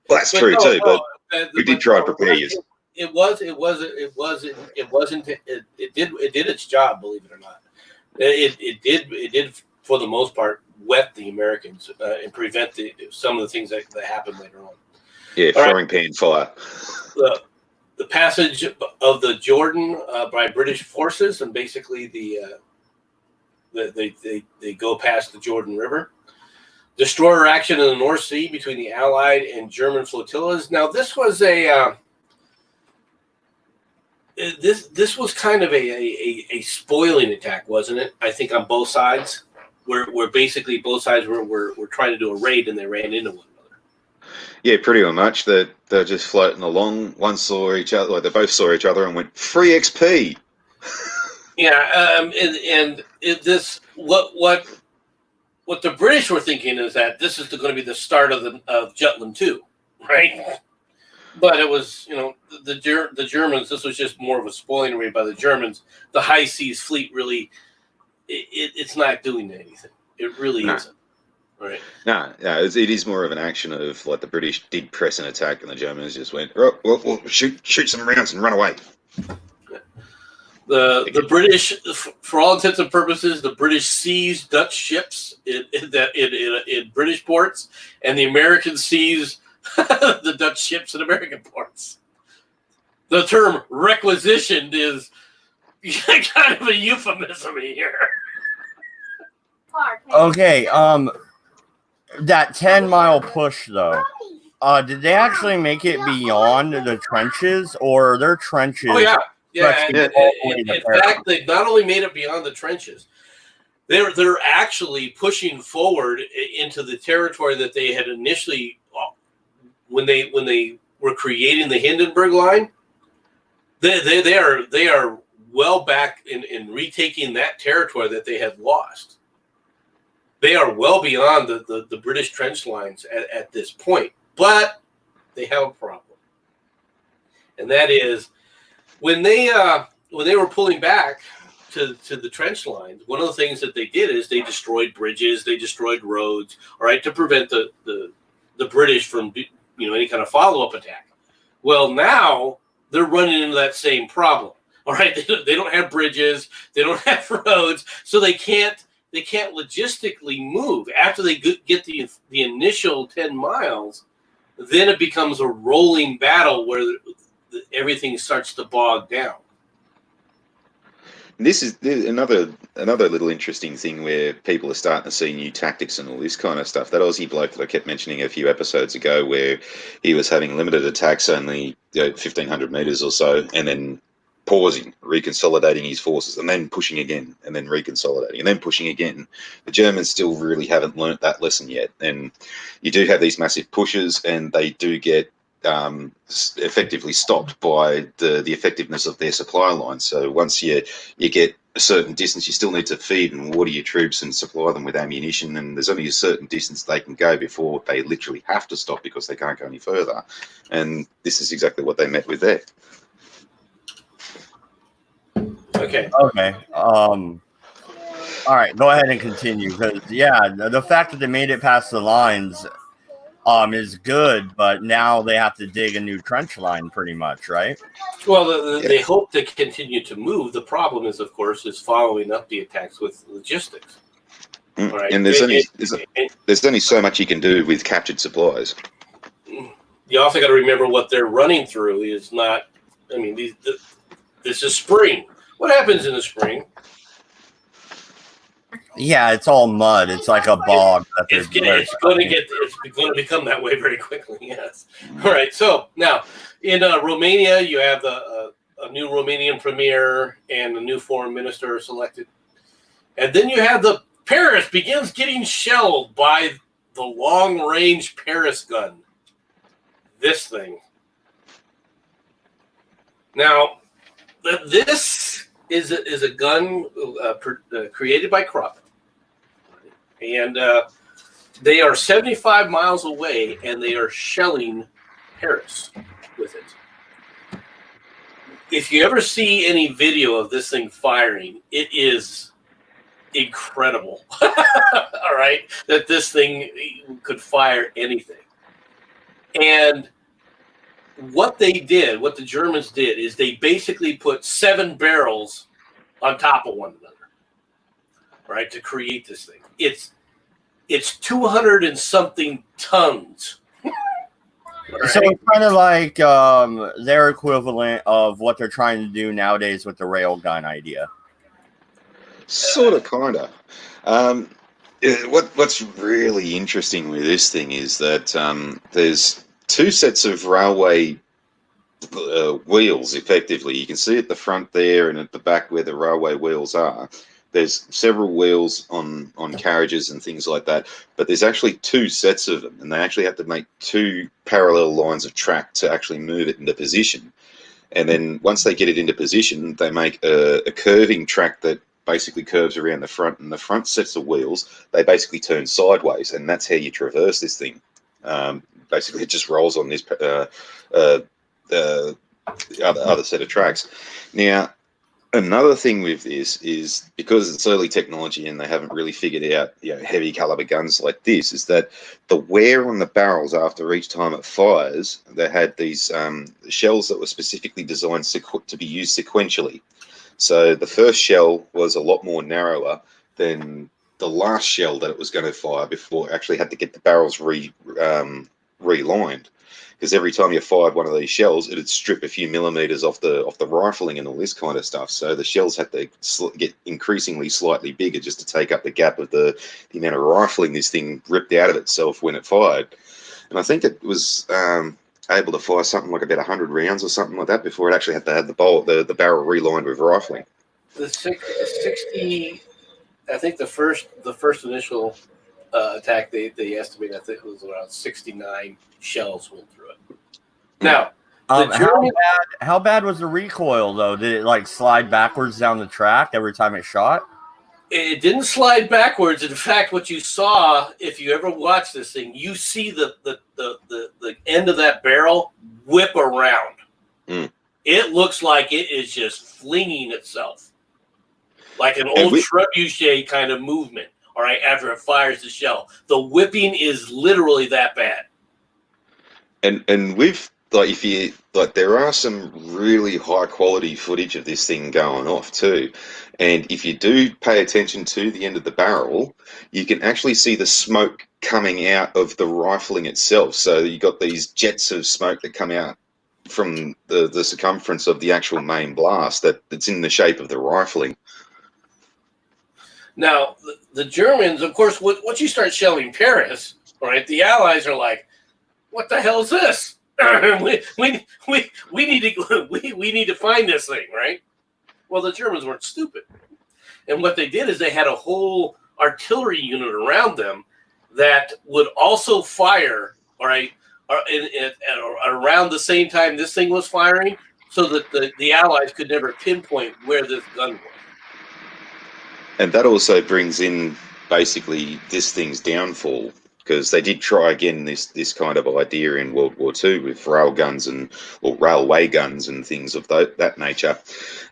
that's true too, but we did try to prepare you. It did its job, believe it or not. It did for the most part wet the Americans and prevent some of the things that happened later on. Yeah, frying pan fire. The passage of the Jordan by British forces, and basically they go past the Jordan River. Destroyer action in the North Sea between the Allied and German flotillas. Now, this was this was kind of a spoiling attack, wasn't it? I think on both sides, where basically both sides were trying to do a raid and they ran into one another. Yeah, pretty much. They're just floating along. One saw each other, like they both saw each other and went, free XP. Yeah, what the British were thinking is that this is going to be the start of Jutland 2, right? But it was, the Germans. This was just more of a spoiling raid by the Germans. The high seas fleet really, it's not doing anything. It really isn't. Right. No, it is more of an action of like the British did press an attack and the Germans just went, oh, well, shoot some rounds and run away. The British, for all intents and purposes, the British seized Dutch ships in British ports, and the Americans seized the Dutch ships in American ports. The term requisitioned is kind of a euphemism here. Okay, that 10-mile push, though, did they actually make it beyond the trenches, or are there trenches? Oh, yeah. Yeah, in fact, they've not only made it beyond the trenches, they're actually pushing forward into the territory that they had initially, when they were creating the Hindenburg Line. They are well back in retaking that territory that they had lost. They are well beyond the British trench lines at this point, but they have a problem, and that is when they were pulling back to the trench lines. One of the things that they did is they destroyed bridges, they destroyed roads, all right, to prevent the British from any kind of follow-up attack. Well, now they're running into that same problem. All right, they don't have bridges, they don't have roads, so they can't logistically move. After they get the initial 10 miles, then it becomes a rolling battle where everything starts to bog down. This is another little interesting thing where people are starting to see new tactics and all this kind of stuff. That Aussie bloke that I kept mentioning a few episodes ago, where he was having limited attacks, only 1,500 meters or so, and then pausing, reconsolidating his forces, and then pushing again, and then reconsolidating, and then pushing again. The Germans still really haven't learnt that lesson yet. And you do have these massive pushes, and they do get effectively stopped by the effectiveness of their supply line. So once you get a certain distance, you still need to feed and water your troops and supply them with ammunition, and there's only a certain distance they can go before they literally have to stop because they can't go any further. And this is exactly what they met with there. Okay. All right, go ahead and continue, because the fact that they made it past the lines is good, but now they have to dig a new trench line pretty much, right? Well, they hope to continue to move. The problem is, of course, is following up the attacks with logistics. All right. And there's only so much you can do with captured supplies. You also got to remember what they're running through is not. I mean, this is spring. What happens in the spring? Yeah, it's all mud. It's like a bog. It's going to become that way very quickly. Yes. All right. So now in Romania, you have a new Romanian premier and a new foreign minister selected, and then you have Paris begins getting shelled by the long-range Paris gun. This thing. Now, this is a gun created by Krupp. And they are 75 miles away, and they are shelling Paris with it. If you ever see any video of this thing firing, it is incredible. All right, that this thing could fire anything. And what the Germans did, is they basically put 7 barrels on top of one another, right, to create this thing. It's 200 and something tons. Right? So it's kind of like their equivalent of what they're trying to do nowadays with the railgun idea. Sort of, kind of. What's really interesting with this thing is that there's 2 sets of railway wheels, effectively. You can see at the front there and at the back where the railway wheels are. There's several wheels on carriages and things like that, but there's actually 2 sets of them, and they actually have to make 2 parallel lines of track to actually move it into position. And then once they get it into position, they make a curving track that basically curves around the front, and the front sets of wheels, they basically turn sideways, and that's how you traverse this thing. Basically, it just rolls on this the other set of tracks. Now, another thing with this is, because it's early technology and they haven't really figured out heavy caliber guns like this, is that the wear on the barrels after each time it fires, they had these shells that were specifically designed to be used sequentially. So the first shell was a lot more narrower than the last shell that it was going to fire before it actually had to get the barrels relined. Because every time you fired one of these shells, it'd strip a few millimeters off the rifling and all this kind of stuff. So the shells had to get increasingly slightly bigger just to take up the gap of the amount of rifling this thing ripped out of itself when it fired. And I think it was able to fire something like about 100 rounds or something like that before it actually had to have the barrel relined with rifling. The 60, I think the first initial attack, they estimate, I think it was around 69 shells went through it. Now, how bad was the recoil, though? Did it like slide backwards down the track every time it shot? It didn't slide backwards. In fact, what you saw, if you ever watch this thing, you see the end of that barrel whip around. It looks like it is just flinging itself, like an old trebuchet kind of movement. All right, after it fires the shell, the whipping is literally that bad. And with there are some really high quality footage of this thing going off too. And if you do pay attention to the end of the barrel, you can actually see the smoke coming out of the rifling itself. So you got these jets of smoke that come out from the circumference of the actual main blast that's in the shape of the rifling. Now, the Germans, of course, once you start shelling Paris, all right, the Allies are like, what the hell is this? we need to find this thing, right? Well, the Germans weren't stupid, and what they did is they had a whole artillery unit around them that would also fire, all right, around the same time this thing was firing, so that the Allies could never pinpoint where this gun was. And that also brings in basically this thing's downfall, because they did try again this kind of idea in World War II with rail guns or railway guns and things of that nature,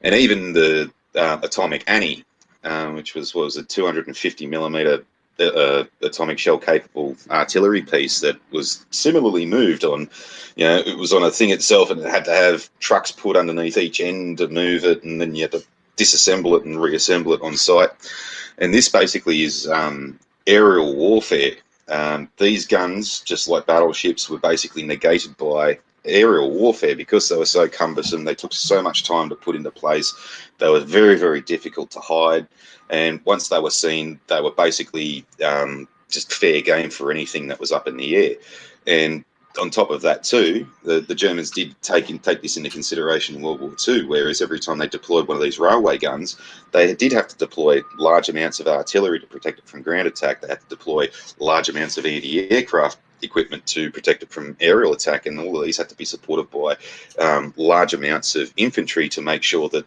and even the atomic Annie, which was a 250 millimeter atomic shell capable artillery piece that was similarly moved on. It was on a thing itself, and it had to have trucks put underneath each end to move it, and then you had to disassemble it and reassemble it on site. And this basically is aerial warfare. These guns, just like battleships, were basically negated by aerial warfare because they were so cumbersome. They took so much time to put into place. They were very, very difficult to hide. And once they were seen, they were basically just fair game for anything that was up in the air. And on top of that too, the Germans did take this into consideration in World War II, whereas every time they deployed one of these railway guns, they did have to deploy large amounts of artillery to protect it from ground attack. They had to deploy large amounts of anti-aircraft equipment to protect it from aerial attack, and all of these had to be supported by large amounts of infantry to make sure that,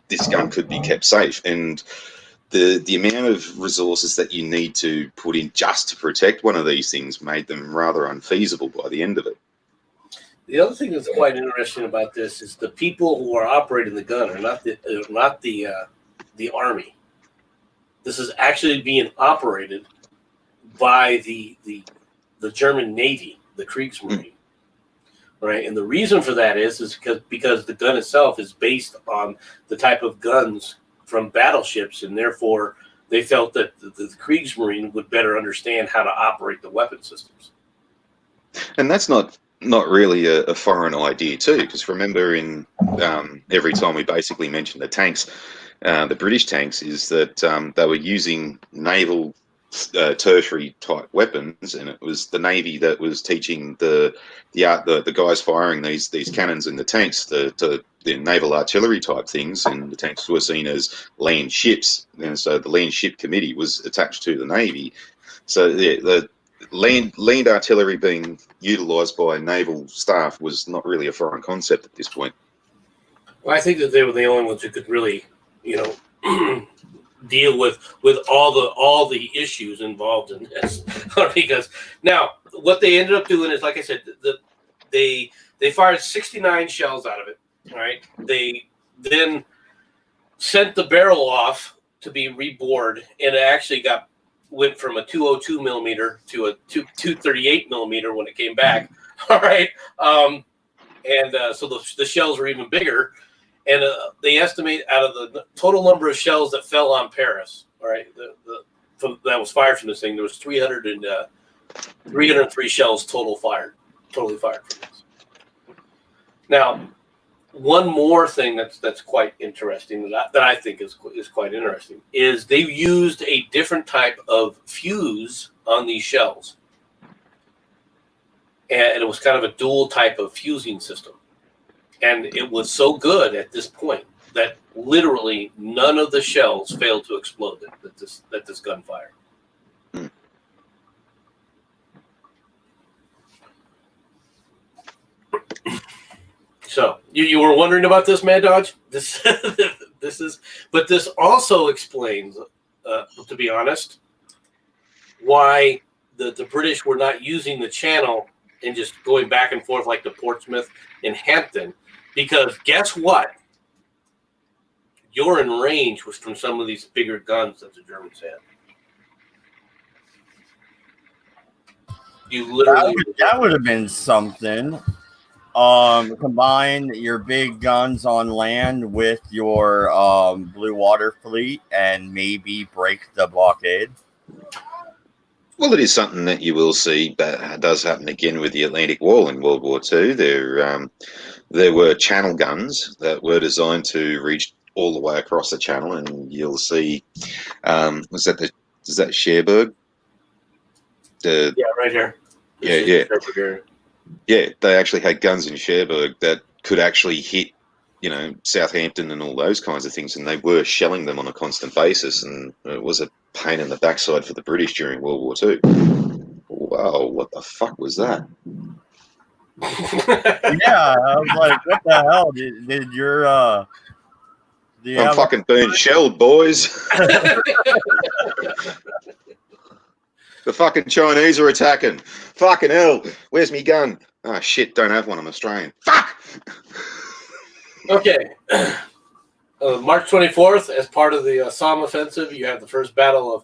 this gun could be kept safe. And the amount of resources that you need to put in just to protect one of these things made them rather unfeasible by the end of it. The other thing that's quite interesting about this is the people who are operating the gun are not the army. This is actually being operated by the German Navy, the Kriegsmarine. Right, and the reason for that is because the gun itself is based on the type of guns from battleships, and therefore they felt that the Kriegsmarine would better understand how to operate the weapon systems. And that's not really a foreign idea too, because remember in every time we basically mention the tanks, the British tanks, is that they were using naval tertiary type weapons, and it was the Navy that was teaching the guys firing these cannons in the tanks the naval artillery type things, and the tanks were seen as land ships, and so the Land Ship Committee was attached to the Navy. So the land artillery being utilised by naval staff was not really a foreign concept at this point. Well, I think that they were the only ones who could really, deal with all the issues involved in this. Because now what they ended up doing is, like I said, they fired 69 shells out of it. All right, they then sent the barrel off to be rebored, and it actually went from a 202 millimeter to a 238 millimeter when it came back. All right, so the shells were even bigger. And they estimate out of the total number of shells that fell on Paris, all right, that was fired from this thing, there was 303 shells totally fired from this. Now, one more thing that's quite interesting that I think is quite interesting is they used a different type of fuse on these shells, and it was kind of a dual type of fusing system. And it was so good at this point that literally none of the shells failed to explode that this gun fired. So you were wondering about this, Mad Dodge? This also explains, to be honest, why the British were not using the channel and just going back and forth like to Portsmouth and Hampton. Because guess what? You're in range from some of these bigger guns that the Germans had. You literally that would have been something. Combine your big guns on land with your blue water fleet and maybe break the blockade. Well, it is something that you will see, but it does happen again with the Atlantic Wall in World War II. There were channel guns that were designed to reach all the way across the channel, and you'll see. Is that Cherbourg? Yeah, right here. Yeah. Yeah, they actually had guns in Cherbourg that could actually hit, Southampton and all those kinds of things, and they were shelling them on a constant basis, and it was a pain in the backside for the British during World War II. Wow, what the fuck was that? Yeah, I was like, what the hell? Did your do you I'm have fucking being shelled, boys. The fucking Chinese are attacking. Fucking hell. Where's me gun? Oh, shit, don't have one. I'm Australian. Fuck! Okay. March 24th, as part of the Somme offensive, you have the first battle of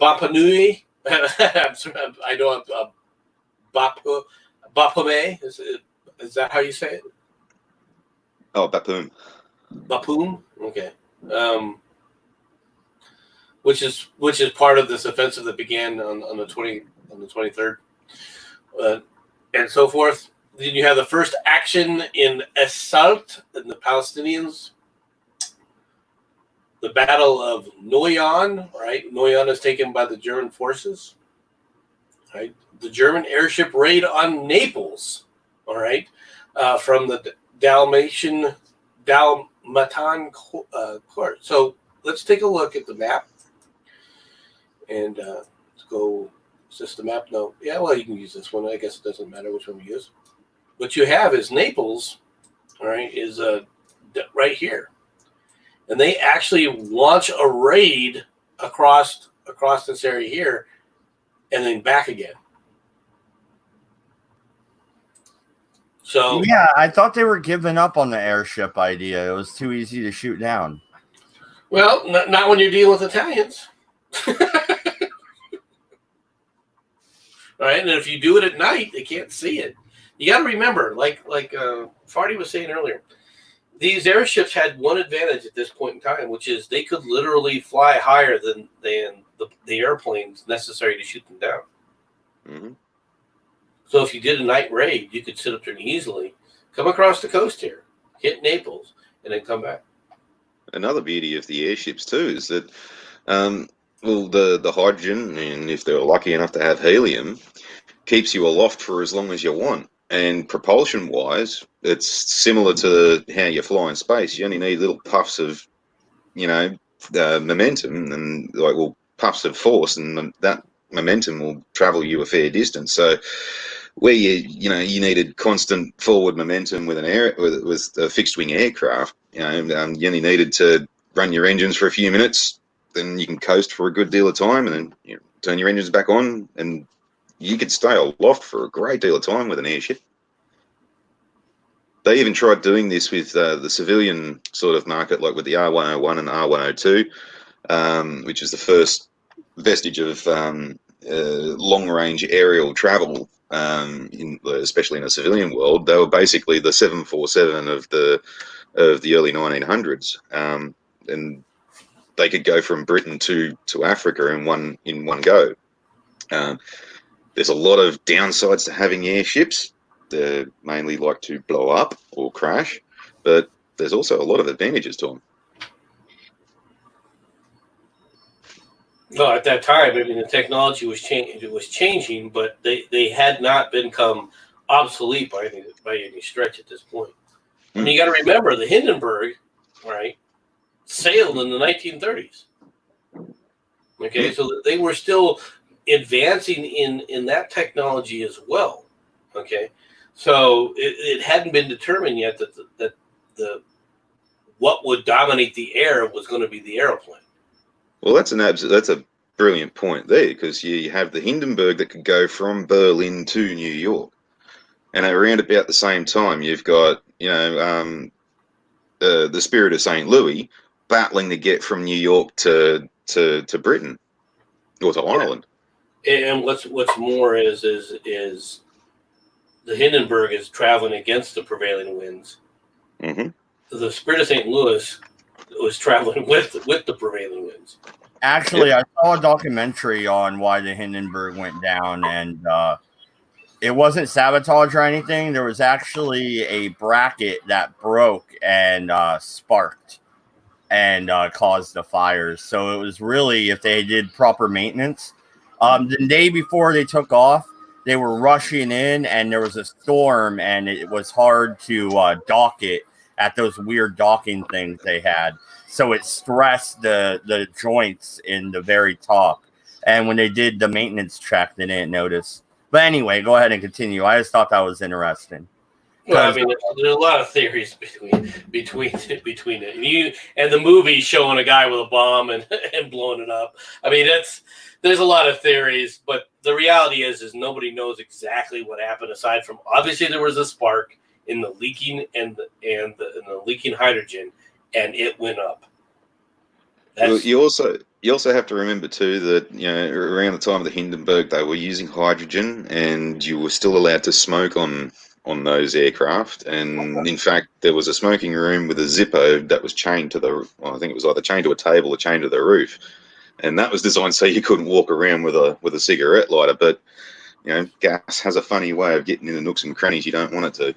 Bapanui. I know Bapaume. Is that how you say it? Oh, Bapaume. Bapaume? Okay. Which is part of this offensive that began on the 23rd, and so forth. Then you have the first action in Assault and the Palestinians. The Battle of Noyon, right? Noyon is taken by the German forces. Right? The German airship raid on Naples, all right, from the Dalmatian court. So let's take a look at the map. And let's go. Is this the map? No. Yeah, well, you can use this one. I guess it doesn't matter which one you use. What you have is Naples, all right, is right here. And they actually launch a raid across this area here and then back again. So yeah, I thought they were giving up on the airship idea. It was too easy to shoot down. Well, not when you're dealing with Italians. Right, and if you do it at night, they can't see it. You got to remember, like Farty was saying earlier, these airships had one advantage at this point in time, which is they could literally fly higher than the airplanes necessary to shoot them down. Mm-hmm. So if you did a night raid, you could sit up there and easily come across the coast here, hit Naples, and then come back. Another beauty of the airships too is that, the hydrogen, and if they're lucky enough to have helium, keeps you aloft for as long as you want. And propulsion-wise, it's similar to how you fly in space. You only need little puffs of, momentum, and puffs of force, and that momentum will travel you a fair distance. So where you needed constant forward momentum with with a fixed wing aircraft, you only needed to run your engines for a few minutes, then you can coast for a good deal of time, and then turn your engines back on, and you could stay aloft for a great deal of time with an airship. They even tried doing this with the civilian sort of market, like with the R101 and the R102, which is the first vestige of long-range aerial travel, especially in a civilian world. They were basically the 747 of the early 1900s, and they could go from Britain to Africa in one go. There's a lot of downsides to having airships. They mainly like to blow up or crash, but there's also a lot of advantages to them. No, at that time, I mean, the technology was changing, but they had not become obsolete by any stretch at this point. I mean, you got to remember the Hindenburg, right, sailed in the 1930s. Okay, so they were still advancing in that technology as well. Okay, so it hadn't been determined yet that what would dominate the air was going to be the aeroplane. Well, that's a brilliant point there, because you have the Hindenburg that could go from Berlin to New York, and around about the same time, you've got the Spirit of St. Louis battling to get from New York to Britain or to Ireland. And what's more is the Hindenburg is traveling against the prevailing winds. Mm-hmm. The Spirit of St. Louis was traveling with the prevailing winds. Actually, I saw a documentary on why the Hindenburg went down, and it wasn't sabotage or anything. There was actually a bracket that broke and sparked and caused the fires. So it was really, if they did proper maintenance, the day before they took off, they were rushing in, and there was a storm, and it was hard to dock it at those weird docking things they had. So it stressed the joints in the very top. And when they did the maintenance check, they didn't notice. But anyway, go ahead and continue. I just thought that was interesting. Well, I mean, there's a lot of theories between it. And the movie showing a guy with a bomb and blowing it up. I mean, there's a lot of theories, but the reality is nobody knows exactly what happened. Aside from obviously there was a spark in the leaking and the leaking hydrogen, and it went up. Well, you also have to remember too that around the time of the Hindenburg they were using hydrogen, and you were still allowed to smoke on those aircraft. And in fact, there was a smoking room with a Zippo that was chained to I think it was either chained to a table or chained to the roof, and that was designed so you couldn't walk around with a cigarette lighter. But gas has a funny way of getting into nooks and crannies you don't want it to.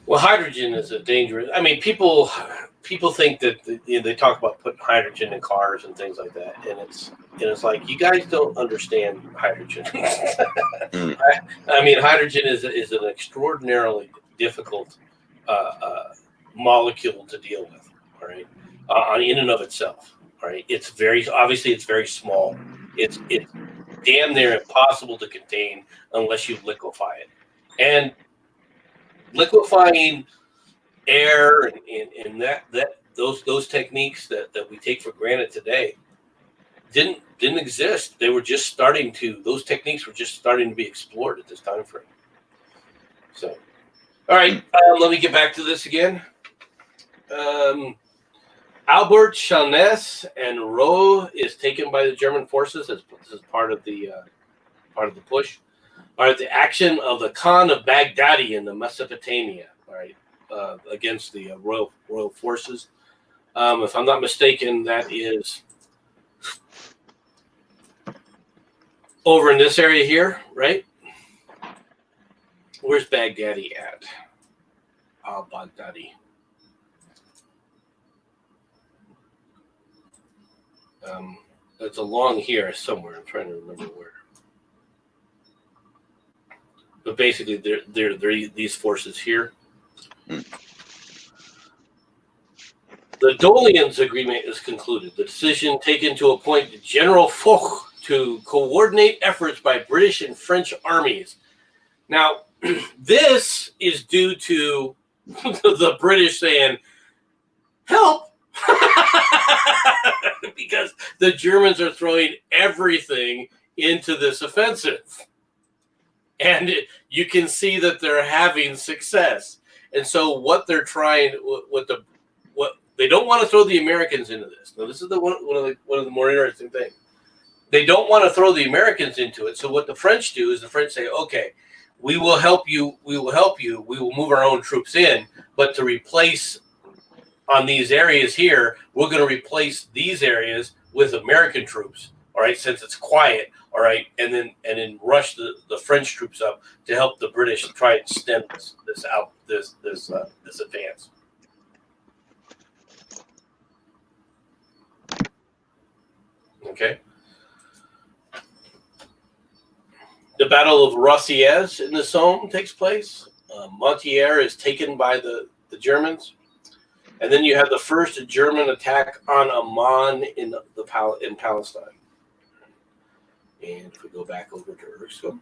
Well, hydrogen is a dangerous. I mean, people think that they talk about putting hydrogen in cars and things like that, and it's like, you guys don't understand hydrogen. I mean, hydrogen is an extraordinarily difficult molecule to deal with. All right, in and of itself. All right, it's very small. It's damn near impossible to contain unless you liquefy it, and liquefying air and those techniques that we take for granted today didn't exist. They were just those techniques were just starting to be explored at this time frame. So, all right, let me get back to this again. Albert Schalness and Roh is taken by the German forces as part of the push. All right, the action of the Khan of Baghdadi in the Mesopotamia, all right, against the royal forces. If I'm not mistaken, that is over in this area here, right? Where's Baghdadi at? Baghdadi. It's along here somewhere. I'm trying to remember where. But basically, they're these forces here. The Dolian's agreement is concluded. The decision taken to appoint General Foch to coordinate efforts by British and French armies. Now, this is due to the British saying, help! Because the Germans are throwing everything into this offensive. And you can see that they're having success. And so what they're trying, what they don't want to throw the Americans into this. Now, this is one of the more interesting things. They don't want to throw the Americans into it. So what the French do is the French say, okay, we will help you. We will help you. We will move our own troops in. But to replace on these areas here, we're going to replace these areas with American troops. All right, since it's quiet. All right, and then rush the French troops up to help the British try and stem this advance. Okay. The Battle of Rossières in the Somme takes place. Montier is taken by the Germans, and then you have the first German attack on Amman in Palestine. And if we go back over to Urso,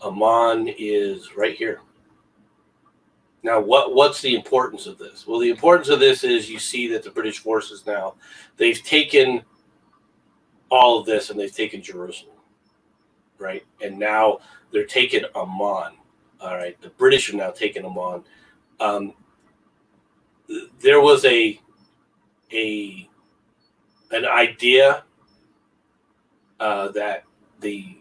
Amman is right here. Now, what's the importance of this? Well, the importance of this is you see that the British forces now, they've taken all of this and they've taken Jerusalem, right? And now they're taking Amman. All right, the British are now taking Amman. There was an idea that the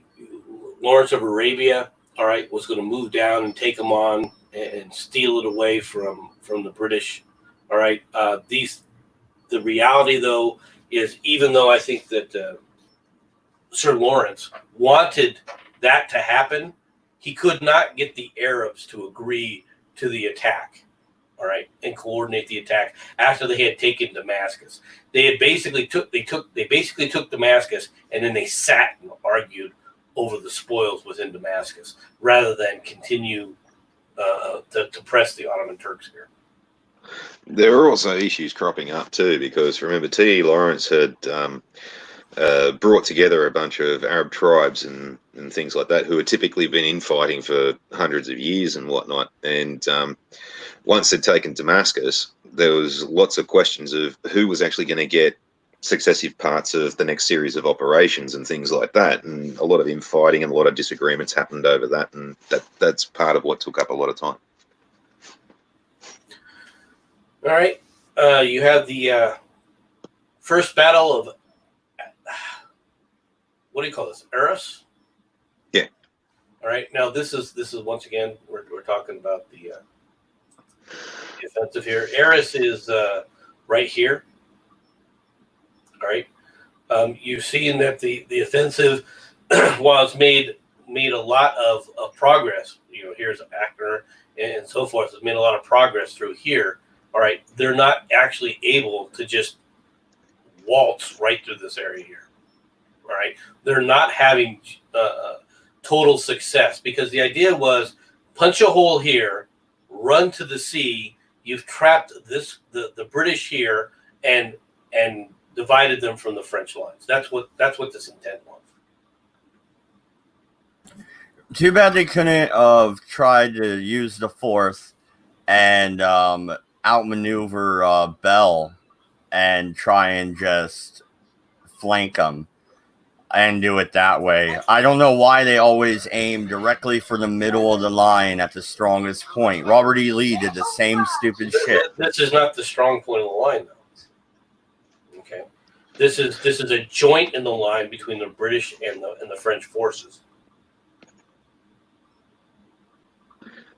Lawrence of Arabia, all right, was going to move down and take them on and steal it away from the British. All right, the reality though is, even though I think that Sir Lawrence wanted that to happen, he could not get the Arabs to agree to the attack. all right, and coordinate the attack after they had taken Damascus. They basically took Damascus, and then they sat and argued over the spoils within Damascus rather than continue to press the Ottoman Turks here. There are also issues cropping up too, because remember, T.E. Lawrence had brought together a bunch of Arab tribes and things like that who had typically been infighting for hundreds of years and whatnot. And once they'd taken Damascus, there was lots of questions of who was actually going to get successive parts of the next series of operations and things like that. And a lot of infighting and a lot of disagreements happened over that. And that's part of what took up a lot of time. All right. You have the first battle of, what do you call this? Eris? Yeah. All right. Now this is once again we're talking about the offensive here. Eris is right here. All right. You've seen that the offensive, while it's made a lot of progress. You know, here's Actor and so forth. It's made a lot of progress through here. All right. They're not actually able to just waltz right through this area here. All right. They're not having total success because the idea was punch a hole here, run to the sea. You've trapped the British here and divided them from the French lines. That's what this intent was. Too bad they couldn't have tried to use the fourth and outmaneuver Bell and try and just flank them and do it that way. I don't know why they always aim directly for the middle of the line at the strongest point. Robert E. Lee did the same stupid shit. This is not the strong point of the line, though. Okay, this is a joint in the line between the British and the French forces.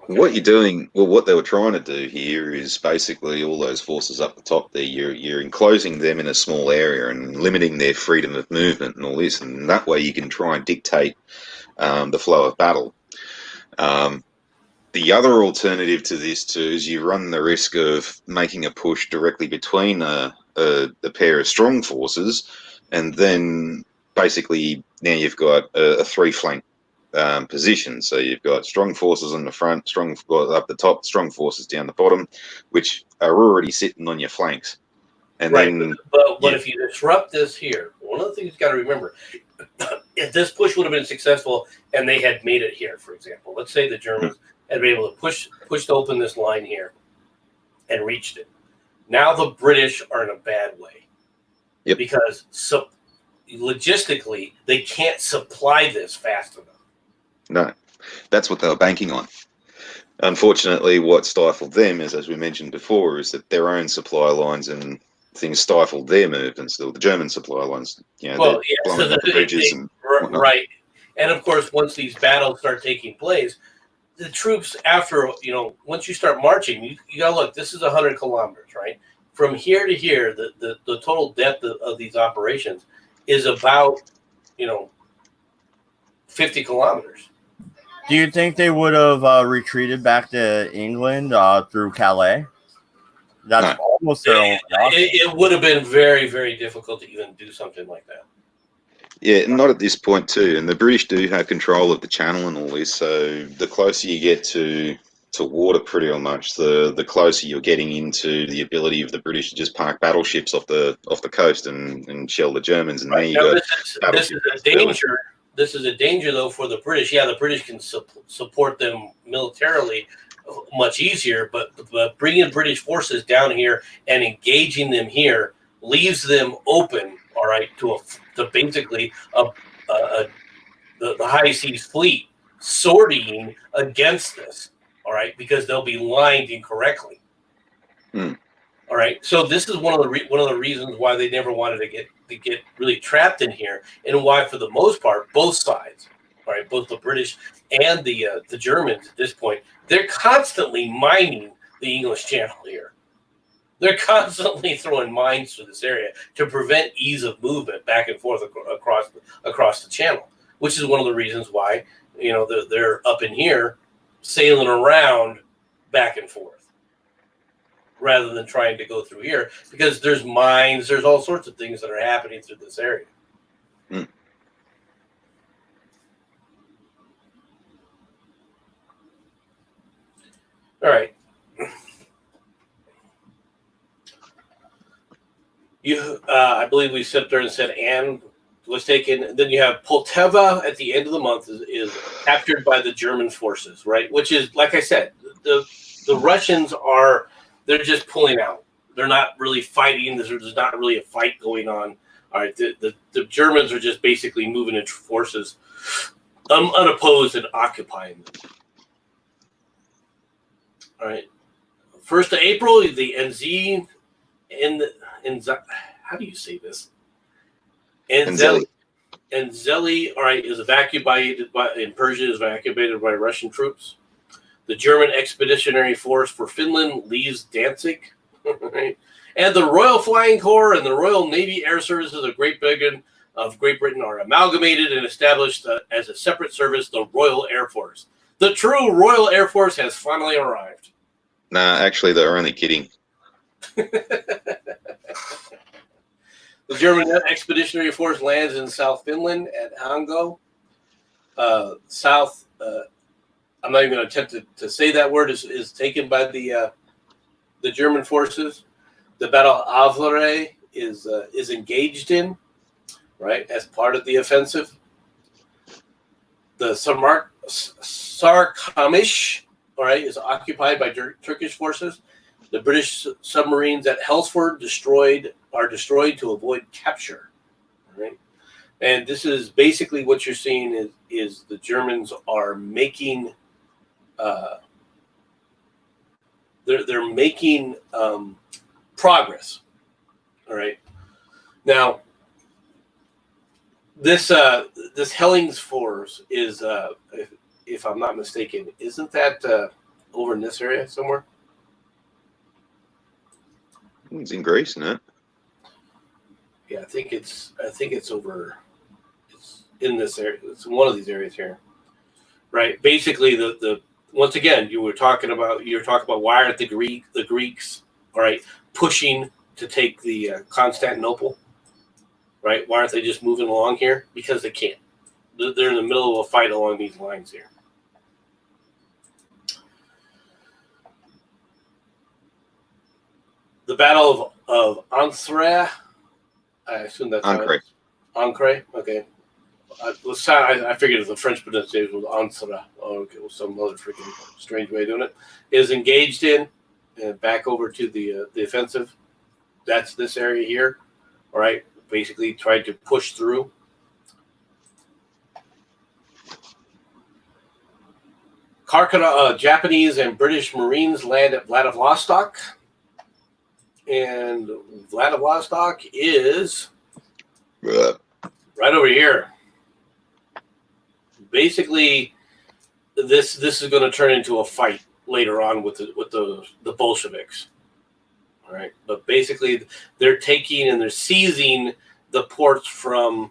What you're doing, well, what they were trying to do here is basically all those forces up the top there, you're enclosing them in a small area and limiting their freedom of movement and all this, and that way you can try and dictate the flow of battle. The other alternative to this too is you run the risk of making a push directly between a pair of strong forces, and then basically now you've got a three-flank position. So you've got strong forces on the front, strong up the top, strong forces down the bottom, which are already sitting on your flanks. And right, then, but if you disrupt this here, one of the things you got to remember, if this push would have been successful and they had made it here, for example, let's say the Germans had been able to push open this line here and reached it. Now the British are in a bad way. Yep. Because logistically they can't supply this fast enough. No, that's what they were banking on. Unfortunately, what stifled them is, as we mentioned before, is that their own supply lines and things stifled their movements. The German supply lines, Well, yeah, blowing up the bridges and whatnot. right. And of course, once these battles start taking place, the troops, after, once you start marching, you got to look, this is 100 kilometers, right? From here to here, the total depth of these operations is about, 50 kilometers. Do you think they would have retreated back to England through Calais? That's almost their only option. It would have been very, very difficult to even do something like that. Yeah, not at this point too. And the British do have control of the channel and all this. So the closer you get to water, pretty much, the closer you're getting into the ability of the British to just park battleships off the coast and shell the Germans. And right. now this is a danger. This is a danger, though, for the British. Yeah, the British can support them militarily much easier, but bringing British forces down here and engaging them here leaves them open, all right, to basically the high seas fleet sortying against this, all right, because they'll be lined incorrectly. All right, so this is one of the reasons why they never wanted to get really trapped in here, and why, for the most part, both sides, all right, both the British and the Germans at this point, they're constantly mining the English Channel here. They're constantly throwing mines through this area to prevent ease of movement back and forth across the channel, which is one of the reasons why they're up in here sailing around back and forth. rather than trying to go through here, because there's mines, there's all sorts of things that are happening through this area. Mm. All right. I believe we sit there and said Anne was taken. Then you have Poltava at the end of the month is captured by the German forces, right? Which is, like I said, the Russians they're just pulling out. They're not really fighting. There's not really a fight going on. All right, the Germans are just basically moving in forces, unopposed and occupying them. All right, 1st of April, the NZ how do you say this? Enzeli, all right, is evacuated in Persia is evacuated by Russian troops. The German Expeditionary Force for Finland leaves Danzig, right? And the Royal Flying Corps and the Royal Navy Air Services of Great Britain are amalgamated and established as a separate service, the Royal Air Force. The true Royal Air Force has finally arrived. Nah, actually, they're only kidding. The German Expeditionary Force lands in South Finland at Hango. I'm not even going to attempt to say that word. Is taken by the German forces. The Battle of Avlere is engaged in, right, as part of the offensive. The Sarkamish, all right, is occupied by Turkish forces. The British submarines at Helsford are destroyed to avoid capture. Right? And this is basically what you're seeing is the Germans are making they're making progress. All right. Now this Helling's force is if I'm not mistaken, isn't that over in this area somewhere? It's in Greece, isn't it? Yeah, I think it's over. It's in this area. It's in one of these areas here, right? Basically, the once again you were talking about why aren't the Greeks, all right, pushing to take the Constantinople, right? Why aren't they just moving along here? Because they can't. They're in the middle of a fight along these lines here. The Battle of Ancre, I assume that's Ancre. Ancre, okay. I figured the French pronunciation was Ancre, or some other freaking strange way of doing it. Is engaged in, and back over to the offensive. That's this area here, all right. Basically, tried to push through. Japanese and British Marines land at Vladivostok. And Vladivostok is right over here. Basically, this is going to turn into a fight later on with the Bolsheviks. All right, but basically they're taking and they're seizing the ports from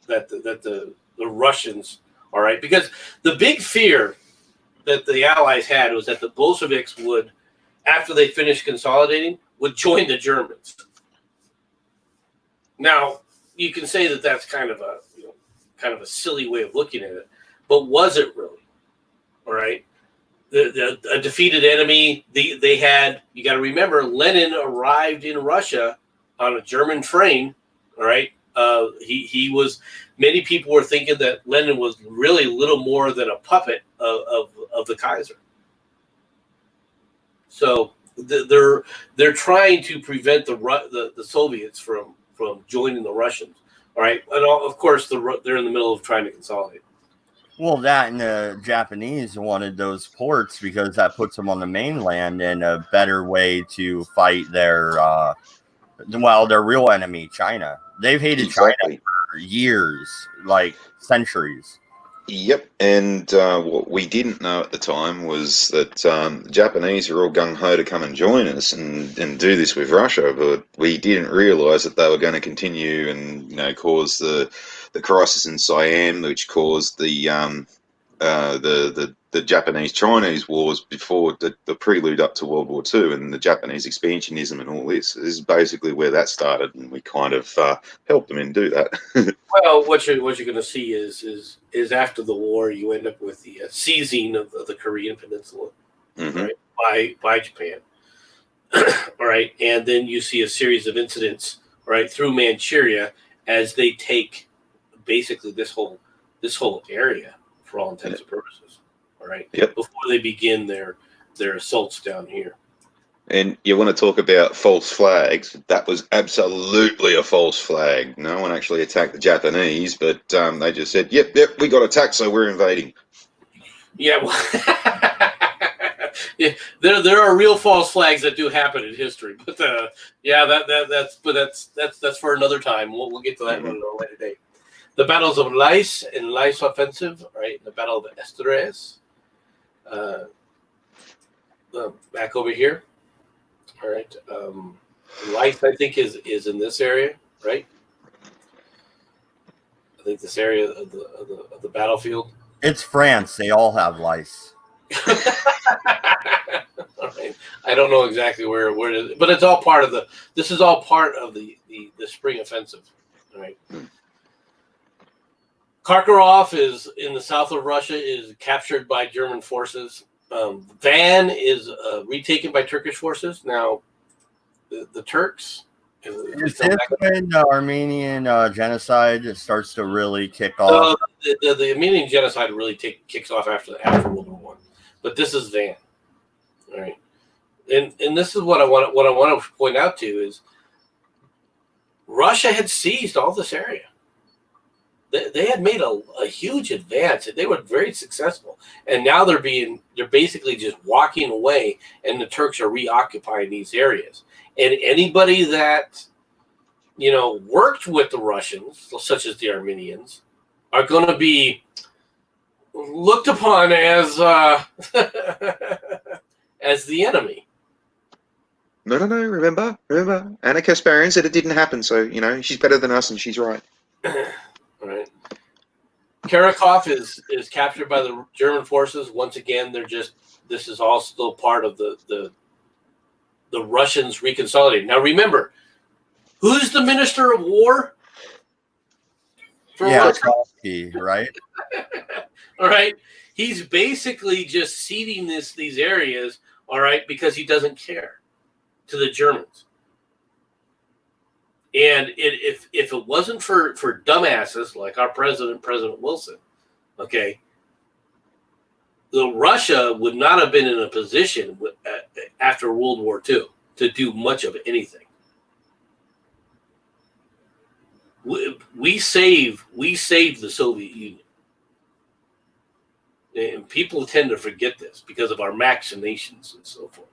the Russians. All right, because the big fear that the Allies had was that the Bolsheviks would, after they finished consolidating, would join the Germans. Now, you can say that that's kind of a silly way of looking at it, but was it really? All right, a defeated enemy. They had. You got to remember, Lenin arrived in Russia on a German train. All right, he was. Many people were thinking that Lenin was really little more than a puppet of the Kaiser. So they're trying to prevent the Soviets from joining the Russians. All right, and of course they're in the middle of trying to consolidate. Well, that and the Japanese wanted those ports because that puts them on the mainland and a better way to fight their real enemy, China. They've hated China for years, like centuries. Yep, and what we didn't know at the time was that the Japanese are all gung-ho to come and join us and do this with Russia, but we didn't realise that they were going to continue and cause the crisis in Siam, which caused the the Japanese-Chinese wars before the prelude up to World War II and the Japanese expansionism and all this. This is basically where that started, and we kind of helped them in do that. Well, what you're going to see is after the war, you end up with the seizing of the Korean Peninsula, right, by Japan. All right, and then you see a series of incidents, right, through Manchuria as they take basically this whole area for all intents and purposes. All right, before they begin their assaults down here. And you want to talk about false flags? That was absolutely a false flag. No one actually attacked the Japanese, but they just said, "Yep, we got attacked, so we're invading." Yeah, well, yeah, there are real false flags that do happen in history, but that's for another time. We'll get to that one at a later date. The battles of Lais and Lais offensive, right? The battle of Esteres. Back over here. All right. Life, I think, is in this area, right? I think this area of the battlefield. It's France. They all have lice. All right. I don't know exactly where it is, but it's all part of the. This is all part of the spring offensive. All right. Kharkov is in the south of Russia, is captured by German forces. Van is retaken by Turkish forces. Now, the Turks. Is this when the Armenian genocide starts to really kick off? The Armenian genocide really kicks off after World War I, but this is Van. All right, and this is what I want to point out to is Russia had seized all this area. They had made a huge advance, and they were very successful. And now they're basically just walking away, and the Turks are reoccupying these areas. And anybody that worked with the Russians, such as the Armenians, are going to be looked upon as as the enemy. No. Remember, Anna Kasparian said it didn't happen. So she's better than us, and she's right. All right. Kharkov is captured by the German forces. Once again, this is all still part of the Russians reconsolidating. Now remember, who's the Minister of War? Trotsky, right? All right. He's basically just ceding these areas, all right, because he doesn't care to the Germans. And if it wasn't for dumbasses like our President Wilson, okay, Russia would not have been in a position after World War II to do much of anything. We saved the Soviet Union, and people tend to forget this because of our machinations and so forth.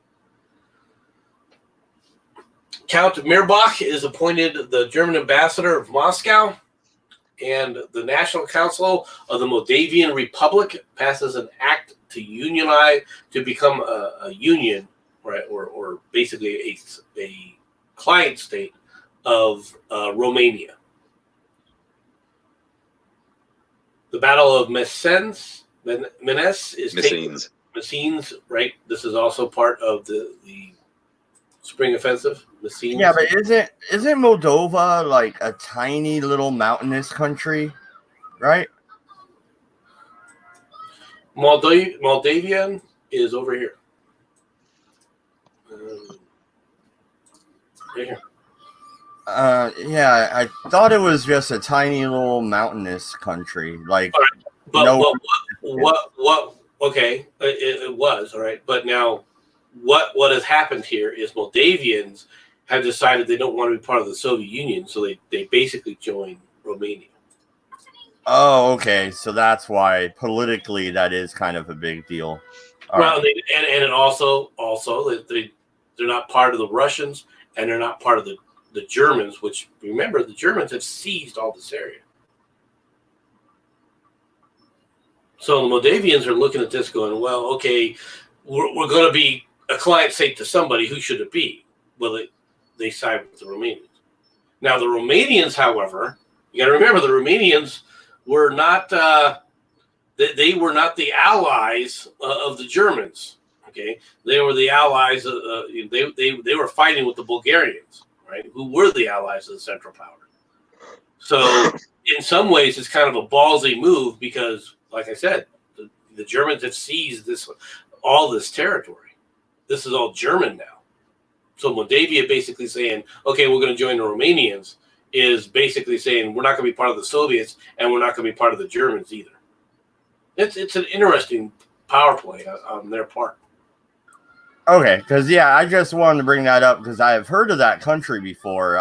Count Mirbach is appointed the German ambassador of Moscow, and the National Council of the Moldavian Republic passes an act to unionize, to become a union, right, or basically a client state of Romania. The Battle of Messines is Messines, right? This is also part of the Spring Offensive. Messines. Yeah, but isn't Moldova like a tiny little mountainous country, right? Moldavian is over here. Right here. Yeah, I thought it was just a tiny little mountainous country, like. Right. But what? Okay, it was all right. But now, what has happened here is Moldavians have decided they don't want to be part of the Soviet Union, so they basically join Romania. Oh, okay. So that's why politically that is kind of a big deal. Well, and it also they're not part of the Russians, and they're not part of the Germans, which, remember, the Germans have seized all this area. So the Moldavians are looking at this going, well, okay, we're going to be a client state to somebody. Who should it be? Well, they side with the Romanians. Now, the Romanians, however, you got to remember, the Romanians were not They were not the allies of the Germans. Okay, they were the allies. They were fighting with the Bulgarians, right? Who were the allies of the Central Power. So in some ways, it's kind of a ballsy move because, like I said, the Germans have seized all this territory. This is all German now. So Moldavia basically saying, okay, we're going to join the Romanians, is basically saying we're not going to be part of the Soviets and we're not going to be part of the Germans either. It's an interesting power play on their part. Okay, because I just wanted to bring that up because I have heard of that country before.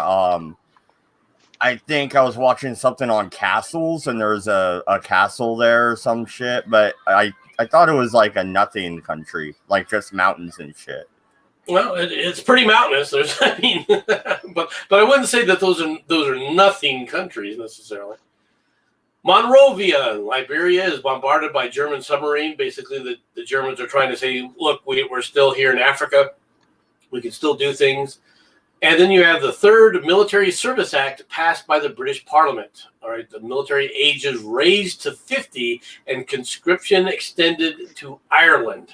I think I was watching something on castles, and there's a castle there or some shit, but I thought it was like a nothing country, like just mountains and shit. Well, it's pretty mountainous. But I wouldn't say that those are nothing countries necessarily. Monrovia, Liberia, is bombarded by German submarine. Basically, the Germans are trying to say, look, we're still here in Africa. We can still do things. And then you have the third Military Service Act passed by the British Parliament. All right, the military age is raised to 50 and conscription extended to Ireland.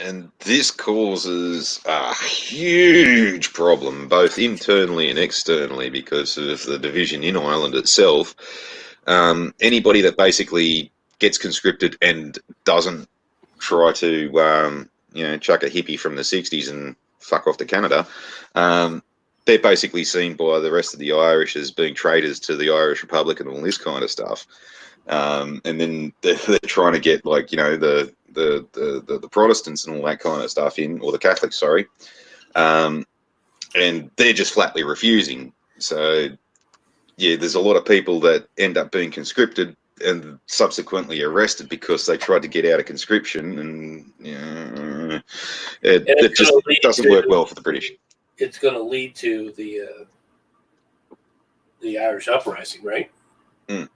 And this causes a huge problem, both internally and externally, because of the division in Ireland itself. Anybody that basically gets conscripted and doesn't try to, chuck a hippie from the 60s and fuck off to Canada, they're basically seen by the rest of the Irish as being traitors to the Irish Republic and all this kind of stuff. And then they're trying to get, like, the Protestants and all that kind of stuff in, or the Catholics, sorry. And they're just flatly refusing. So, yeah, there's a lot of people that end up being conscripted and subsequently arrested because they tried to get out of conscription, and it just doesn't work well for the British. It's going to lead to the Irish uprising, right? Mm.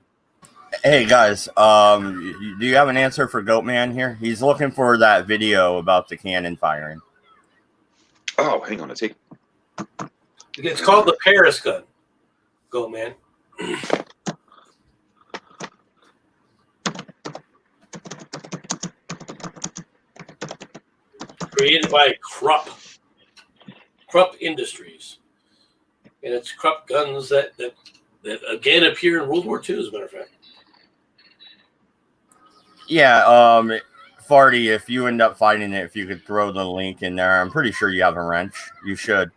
Hey guys, do you have an answer for Goatman here? He's looking for that video about the cannon firing. Oh, hang on a tick. It's called the Paris gun. Goatman. Created by Krupp Industries. And it's Krupp guns that again appear in World War II, as a matter of fact. Yeah, Farty, if you end up finding it, if you could throw the link in there, I'm pretty sure you have a wrench. You should.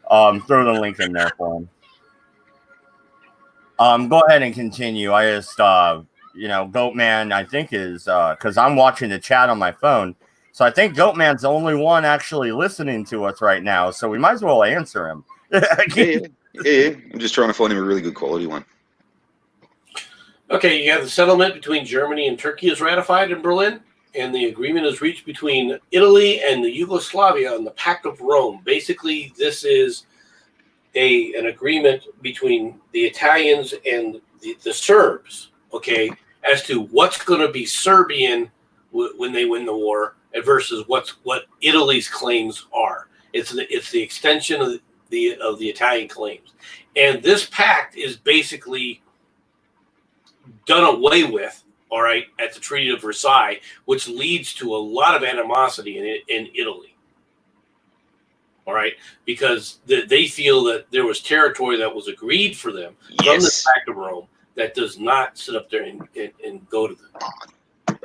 Throw the link in there for him. Go ahead and continue. I just, Goatman, I think is, because I'm watching the chat on my phone. So I think Goatman's the only one actually listening to us right now. So we might as well answer him. Yeah. I'm just trying to find him a really good quality one. Okay, you have the settlement between Germany and Turkey is ratified in Berlin, and the agreement is reached between Italy and the Yugoslavia on the Pact of Rome. Basically, this is an agreement between the Italians and the Serbs, okay, as to what's going to be Serbian when they win the war versus what Italy's claims are. It's the extension of the Italian claims, and this pact is basically done away with, all right, at the Treaty of Versailles, which leads to a lot of animosity in Italy, all right, because they feel that there was territory that was agreed for them from the Pact of Rome that does not sit up there and go to them.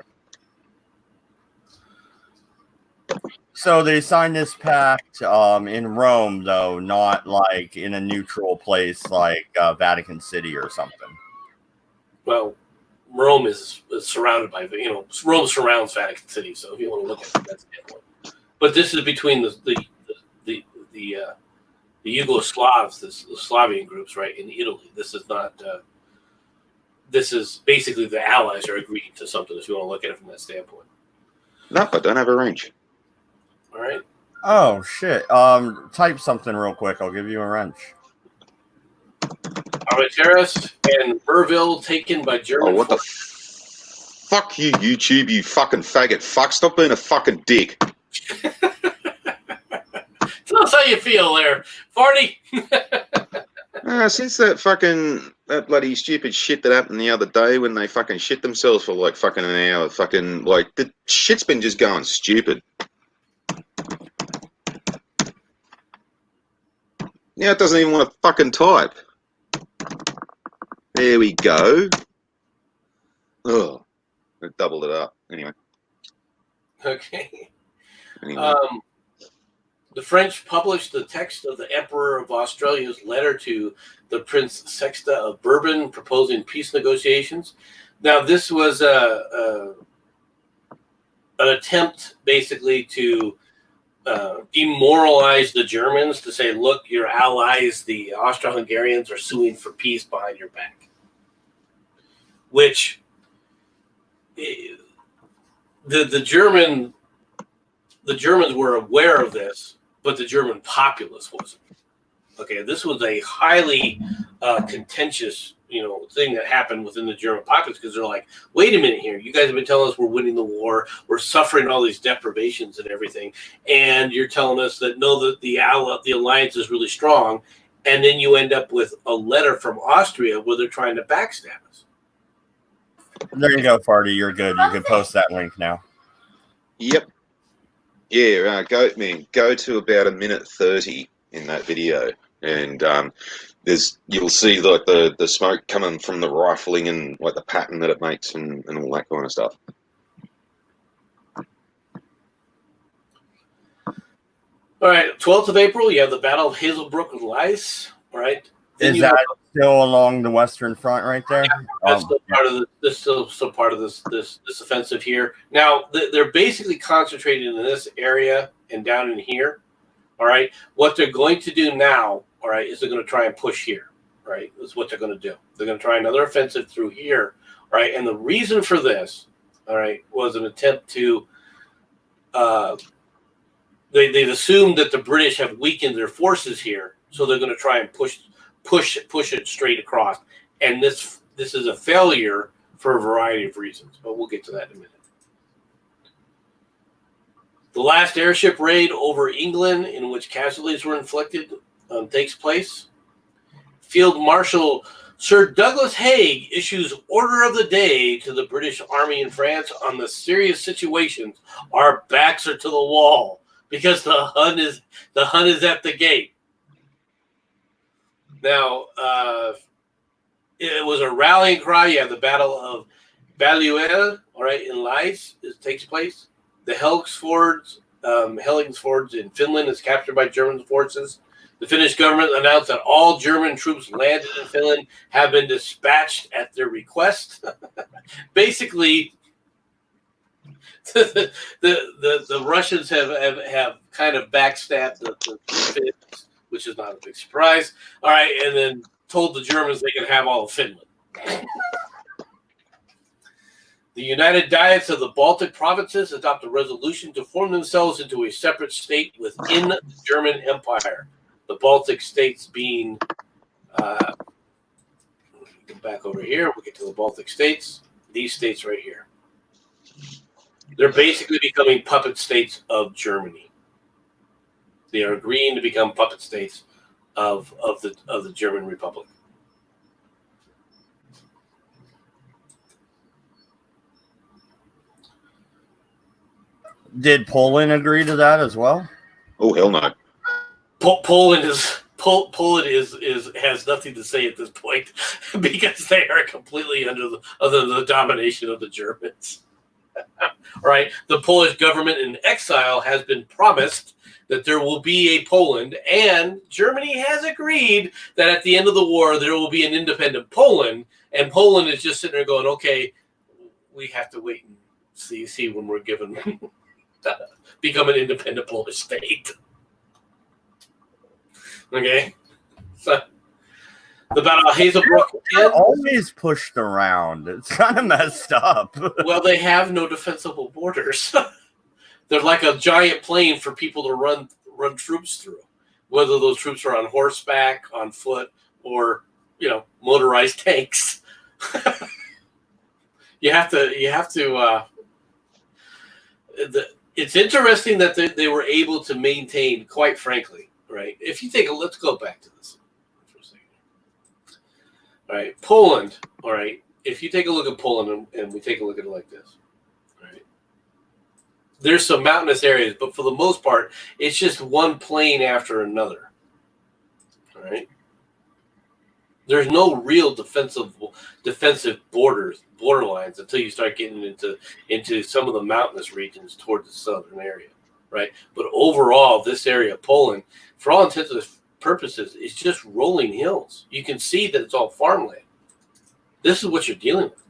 So they signed this pact in Rome, though, not like in a neutral place like Vatican City or something. Well, Rome is surrounded by, Rome surrounds Vatican City. So if you want to look at it, that's the point. But this is between the Yugoslavs, the Slavian groups, right, in Italy. This is not. This is basically the Allies are agreeing to something. If you want to look at it from that standpoint. No, I don't have a wrench. All right. Oh shit! Type something real quick. I'll give you a wrench. Armenteras and Burville taken by German. Oh, what the fuck you, YouTube, you fucking faggot fuck! Stop being a fucking dick. Tell us how you feel there, Farty. Since that bloody stupid shit that happened the other day when they fucking shit themselves for like fucking an hour, fucking like the shit's been just going stupid. Now it doesn't even want to fucking type. There we go. Oh, I doubled it up. Anyway. Okay. Anyway. The French published the text of the Emperor of Australia's letter to the Prince Sexta of Bourbon proposing peace negotiations. Now, this was an attempt basically to demoralize the Germans, to say, look, your allies, the Austro-Hungarians, are suing for peace behind your back. Which the Germans were aware of this, but the German populace wasn't. Okay, this was a highly contentious, thing that happened within the German populace, because they're like, wait a minute here, you guys have been telling us we're winning the war, we're suffering all these deprivations and everything, and you're telling us that no, that the alliance is really strong, and then you end up with a letter from Austria where they're trying to backstab us. There you go, Farty. You're good. You can post that link now. Yep. Yeah, go to about 1:30 in that video, and you'll see like the smoke coming from the rifling and like the pattern that it makes and all that kind of stuff. All right, 12th of April, you have the Battle of Hazelbrook and Lice. All right. Is that still along the Western Front right there? Yeah, that's still part of still part of this offensive here. Now they're basically concentrated in this area and down in here. All right. What they're going to do now, all right, is they're going to try and push here. All right, that's what they're going to do. They're going to try another offensive through here. All right, and the reason for this, all right, was an attempt to. They've assumed that the British have weakened their forces here, so they're going to try and push it straight across, and this is a failure for a variety of reasons, but we'll get to that in a minute. The last airship raid over England, in which casualties were inflicted, takes place. Field Marshal Sir Douglas Haig issues order of the day to the British Army in France on the serious situations. Our backs are to the wall because the Hun is at the gate. Now, it was a rallying cry. You have the Battle of Bailleul, all right, in Lice. It takes place. The Hellingsfords in Finland is captured by German forces. The Finnish government announced that all German troops landed in Finland have been dispatched at their request. Basically, the Russians have kind of backstabbed the Finns, which is not a big surprise. All right, and then told the Germans they could have all of Finland. The United Diets of the Baltic provinces adopt a resolution to form themselves into a separate state within the German Empire. The Baltic states being, go back over here, we'll get to the Baltic states, these states right here. They're basically becoming puppet states of Germany. They are agreeing to become puppet states of the German Republic. Did Poland agree to that as well? Oh, hell no. Poland has nothing to say at this point because they are completely under the domination of the Germans. Right? The Polish government in exile has been promised that there will be a Poland, and Germany has agreed that at the end of the war there will be an independent Poland, and Poland is just sitting there going, okay, we have to wait and see when we're given become an independent Polish state. Okay, so the Battle of Hazelbrook. They're always pushed around. It's kind of messed up. Well, they have no defensible borders. They're like a giant plane for people to run troops through, whether those troops are on horseback, on foot, or motorized tanks. You have to. It's interesting that they were able to maintain, quite frankly, right? If you let's go back to this for a second. All right, Poland. All right, if you take a look at Poland and we take a look at it like this, all right, there's some mountainous areas, but for the most part, it's just one plain after another. All right, there's no real defensive borderlines until you start getting into some of the mountainous regions towards the southern area, right? But overall, this area of Poland, for all intents and purposes, is just rolling hills. You can see that it's all farmland. This is what you're dealing with.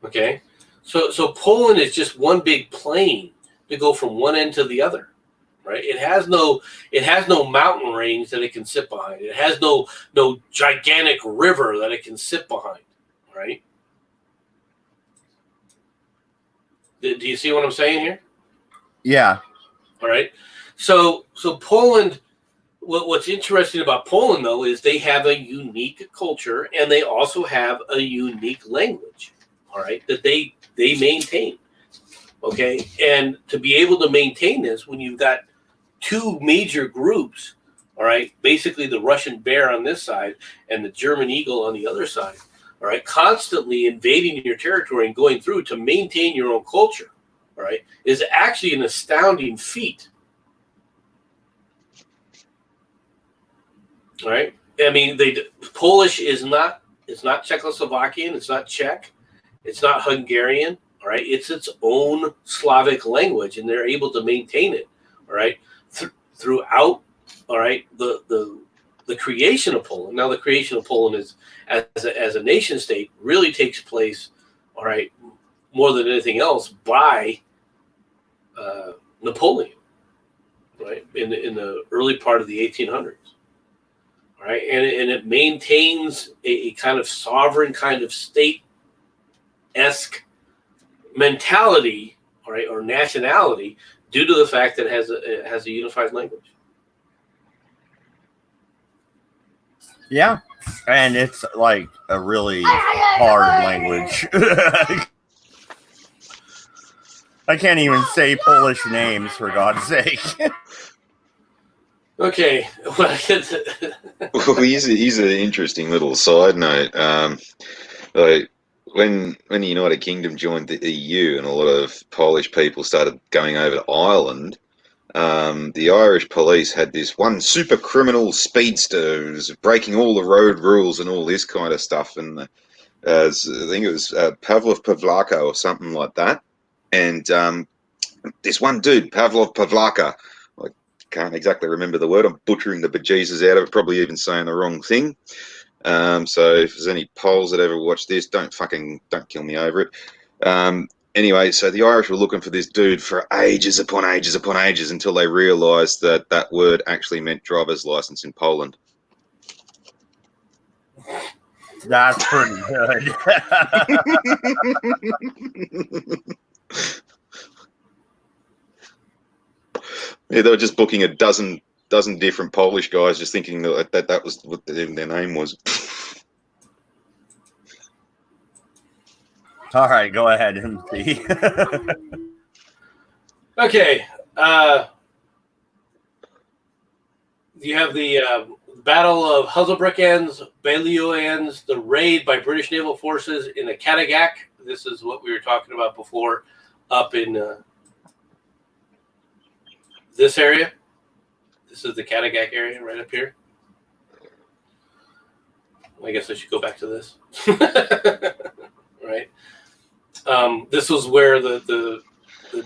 Okay, so Poland is just one big plain to go from one end to the other, right? It has no mountain range that it can sit behind. It has no gigantic river that it can sit behind, right? Do you see what I'm saying here? Yeah. All right. So Poland. What's interesting about Poland, though, is they have a unique culture and they also have a unique language. All right, that they maintain. Okay, and to be able to maintain this when you've got two major groups, all right, basically the Russian bear on this side and the German eagle on the other side, all right, constantly invading your territory and going through to maintain your own culture, all right, is actually an astounding feat. All right, I mean, Polish is not, it's not Czechoslovakian, it's not Czech, it's not Hungarian. All right, it's its own Slavic language, and they're able to maintain it. All right, throughout. All right, the creation of Poland. Now, the creation of Poland is as a nation state really takes place. All right, more than anything else by Napoleon. Right, in the early part of the 1800s. All right, and it maintains a kind of sovereign kind of state-esque mentality, all right, or nationality, due to the fact that it has a unified language. Yeah, and it's like a really hard language. I can't even say Polish names, for God's sake. Okay. Well, here's an interesting little side note. Like when the United Kingdom joined the EU and a lot of Polish people started going over to Ireland, the Irish police had this one super criminal speedster who was breaking all the road rules and all this kind of stuff. And I think it was Pavlov Pavlaka or something like that. And this one dude, Pavlov Pavlaka, I can't exactly remember the word. I'm butchering the bejesus out of it, probably even saying the wrong thing. So if there's any Poles that ever watch this, don't kill me over it. Anyway, so the Irish were looking for this dude for ages upon ages upon ages until they realised that that word actually meant driver's license in Poland. That's pretty good. Yeah, they were just booking a dozen different Polish guys, just thinking that was what their name was. All right, go ahead and see. Okay. You have the Battle of Hazelbrook-Ends, Bailleul-Ends, the raid by British naval forces in the Kattegat. This is what we were talking about before, up in this area. This is the Kattegat area right up here. I guess I should go back to this. Right. This was where the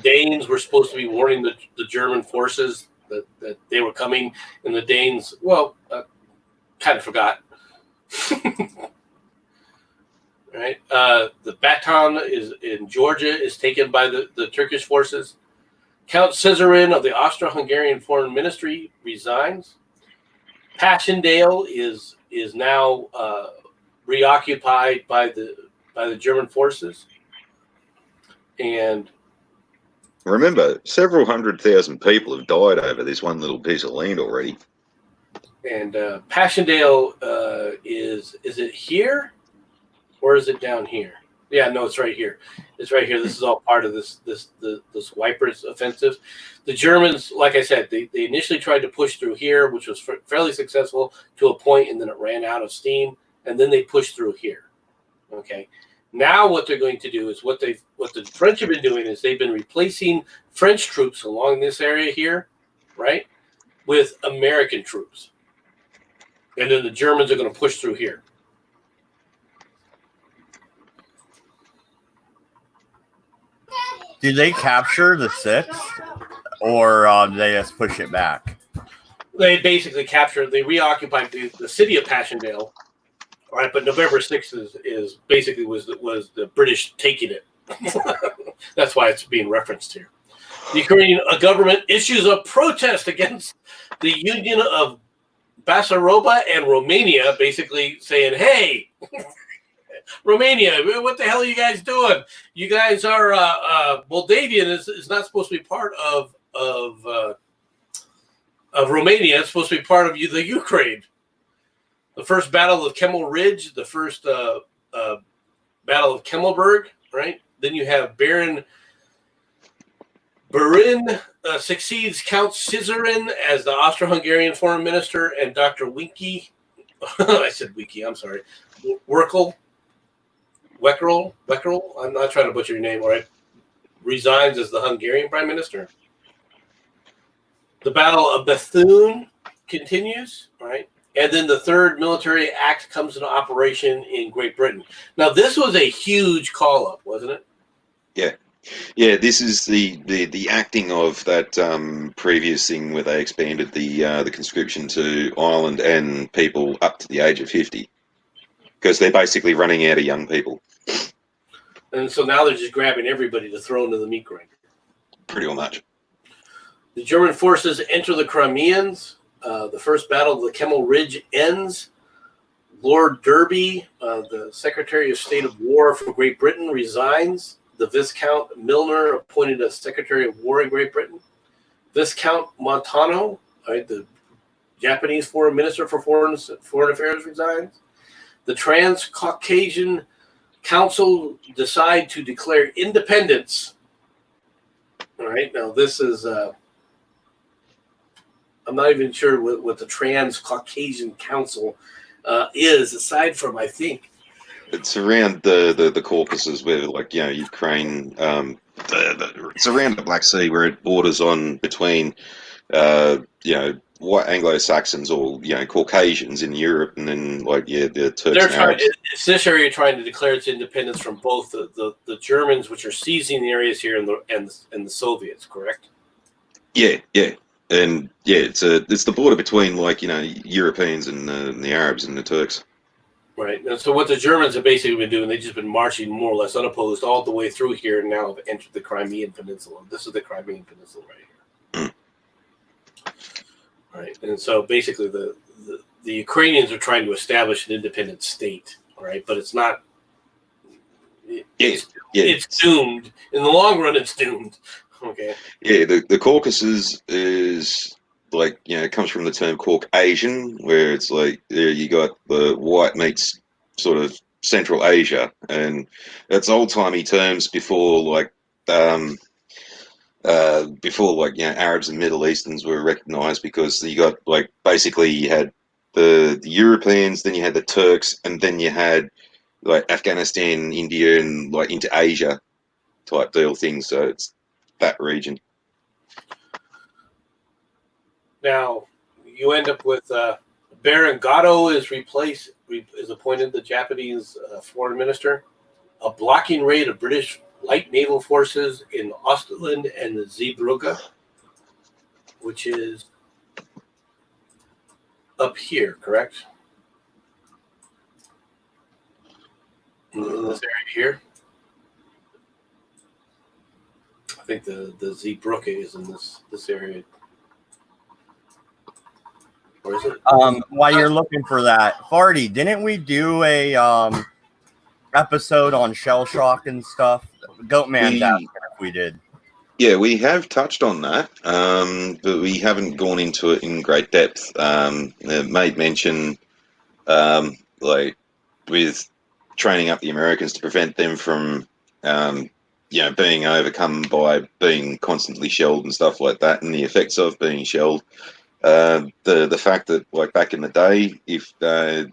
Danes were supposed to be warning the German forces that they were coming, and the Danes, kind of forgot. Right. The Baton is in Georgia is taken by the Turkish forces. Count Caesarin of the Austro-Hungarian Foreign Ministry resigns. Passchendaele is now reoccupied by the German forces. And remember, several 100,000 people have died over this one little piece of land already. And Passchendaele is it here or is it down here? Yeah, no, it's right here. It's right here. This is all part of this Wipers offensive. The Germans, like I said, they initially tried to push through here, which was fairly successful to a point, and then it ran out of steam, and then they pushed through here. Okay. Now what they're going to do is what the French have been doing is they've been replacing French troops along this area here, right, with American troops. And then the Germans are going to push through here. Do they capture the 6th, or do they just push it back? They basically they reoccupied the city of Passchendaele, right? But November 6th is basically was the British taking it. That's why it's being referenced here. The Ukrainian government issues a protest against the Union of Basaraba and Romania, basically saying, "Hey, Romania, what the hell are you guys doing? You guys are Moldavian is not supposed to be part of Romania. It's supposed to be part of the Ukraine." The first battle of Kemmel Ridge, the first battle of Kemmelberg, right? Then you have Baron succeeds Count Cizerin as the Austro-Hungarian foreign minister, and Dr. Winky, I said Winky, I'm sorry, Weckerl, I'm not trying to butcher your name, all right, resigns as the Hungarian prime minister. The Battle of Bethune continues, right? And then the third military act comes into operation in Great Britain. Now, this was a huge call-up, wasn't it? Yeah. Yeah, this is the acting of that previous thing where they expanded the conscription to Ireland and people up to the age of 50, because they're basically running out of young people. And so now they're just grabbing everybody to throw into the meat grinder. Pretty much. The German forces enter the Crimeans. The first battle of the Kemmel Ridge ends. Lord Derby, the Secretary of State of War for Great Britain, resigns. The Viscount Milner appointed as Secretary of War in Great Britain. Viscount Montano, right, the Japanese Foreign Minister for Foreign Affairs, resigns. The Trans-Caucasian Council decide to declare independence. All right, now this is, I'm not even sure what the Trans-Caucasian Council is, aside from, I think, it's around the Caucasus where, like, you know, Ukraine, it's around the Black Sea where it borders on between, you know, white Anglo-Saxons or, you know, Caucasians in Europe, and then, like, yeah, the Turks and Arabs. It's this area trying to declare its independence from both the Germans, which are seizing the areas here, and the Soviets, correct? Yeah, yeah. And, yeah, it's the border between, like, you know, Europeans and the Arabs and the Turks. Right. And so what the Germans have basically been doing, they've just been marching more or less unopposed all the way through here, and now have entered the Crimean Peninsula. This is the Crimean Peninsula right here. Right. And so basically the Ukrainians are trying to establish an independent state, right? But it's not. It's doomed. In the long run, it's doomed. Okay. Yeah, the Caucasus is, like, you know, it comes from the term Caucasian, where it's like you got the white meets sort of Central Asia, and it's old-timey terms before, like, you know, Arabs and Middle Easterns were recognized, because you got, like, basically you had the Europeans, then you had the Turks, and then you had, like, Afghanistan, India, and, like, into Asia type deal thing. So it's that region. Now, you end up with Baron Gatto is appointed the Japanese foreign minister. A blocking raid of British light naval forces in Ostland and the Zeebrugge, which is up here, correct? In this area here. I think the Zeebrugge is in this area. Or is it? While you're looking for that, Farty, didn't we do a episode on shell shock and stuff? Goatman's asking if we did. Yeah, we have touched on that, but we haven't gone into it in great depth. It made mention, like, with training up the Americans to prevent them from, being overcome by being constantly shelled and stuff like that, and the effects of being shelled. The fact that, like, back in the day, if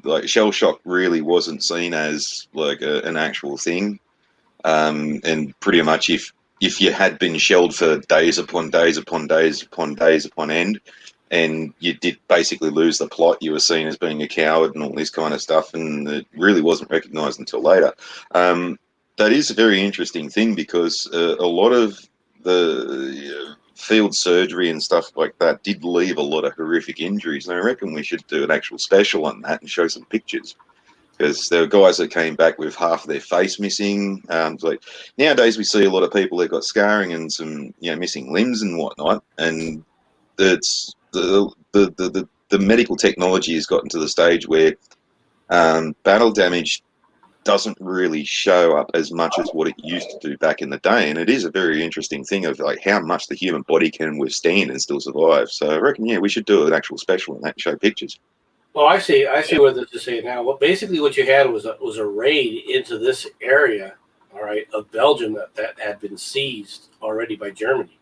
like shell shock really wasn't seen as like an actual thing, and pretty much if you had been shelled for days upon days upon days upon days upon end, and you did basically lose the plot, you were seen as being a coward and all this kind of stuff, and it really wasn't recognised until later. That is a very interesting thing, because a lot of the field surgery and stuff like that did leave a lot of horrific injuries, and I reckon we should do an actual special on that and show some pictures, because there were guys that came back with half of their face missing. Like nowadays, we see a lot of people that got scarring and some, missing limbs and whatnot, and it's the medical technology has gotten to the stage where battle damage doesn't really show up as much as what it used to do back in the day, and it is a very interesting thing of like how much the human body can withstand and still survive. So I reckon, we should do an actual special on that and show pictures. Well, I see what this is saying now. Well, basically, what you had was a raid into this area, all right, of Belgium that had been seized already by Germany.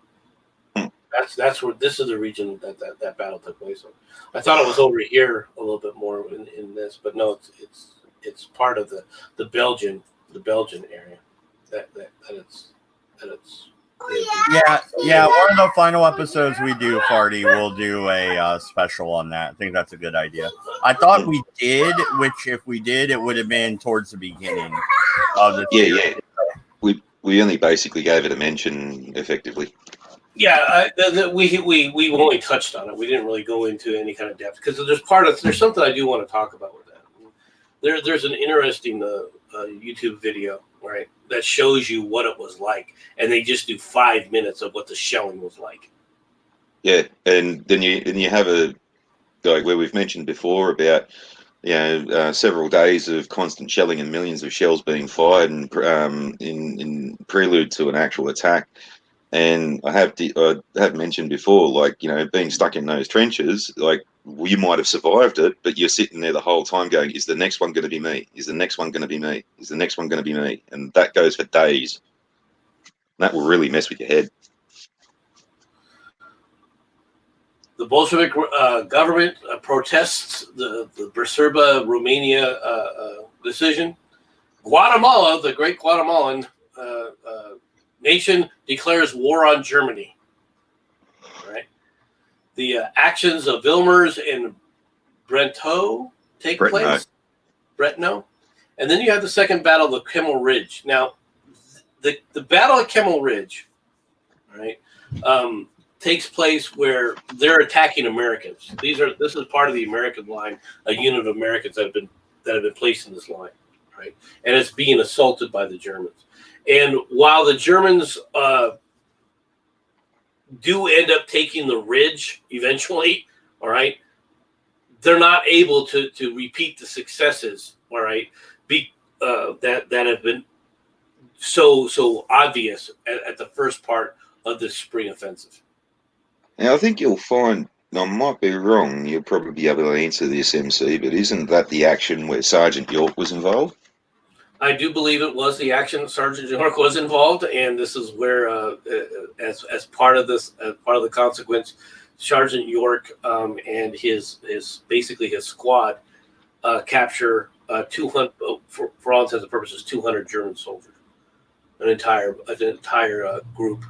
That's where this is the region that battle took place on. I thought it was over here a little bit more in this, but no, it's part of the Belgian area that it's. Yeah. One of the final episodes we do, Farty, we'll do a special on that. I think that's a good idea. I thought we did, which if we did, it would have been towards the beginning of the series. We only basically gave it a mention, effectively. Yeah, we only touched on it. We didn't really go into any kind of depth, because there's something I do want to talk about with that. There's an interesting YouTube video, right, that shows you what it was like, and they just do 5 minutes of what the shelling was like. Yeah, and then you have like where we've mentioned before about several days of constant shelling and millions of shells being fired, and in prelude to an actual attack. And I have mentioned before, like, being stuck in those trenches, like, you might have survived it, but you're sitting there the whole time going, is the next one going to be me? Is the next one going to be me? Is the next one going to be me? And that goes for days. That will really mess with your head. The Bolshevik government protests the Berserba, Romania decision. Guatemala, the great Guatemalan nation, declares war on Germany. Right. The actions of Wilmers and Brento take place. Brentno. And then you have the second battle of the Kemmel Ridge. Now, the battle of Kemmel Ridge, right, takes place where they're attacking Americans. This is part of the American line, a unit of Americans that have been placed in this line, right? And it's being assaulted by the Germans. And while the Germans do end up taking the ridge eventually, all right, they're not able to repeat the successes, all right, that have been so obvious at the first part of the spring offensive. Now, I think you'll find, I might be wrong, you'll probably be able to answer this, MC, but isn't that the action where Sergeant York was involved? I do believe it was the action. Sergeant York was involved, and this is where, as part of the consequence, Sergeant York and his squad capture 200, for all intents and purposes, 200 German soldiers, an entire group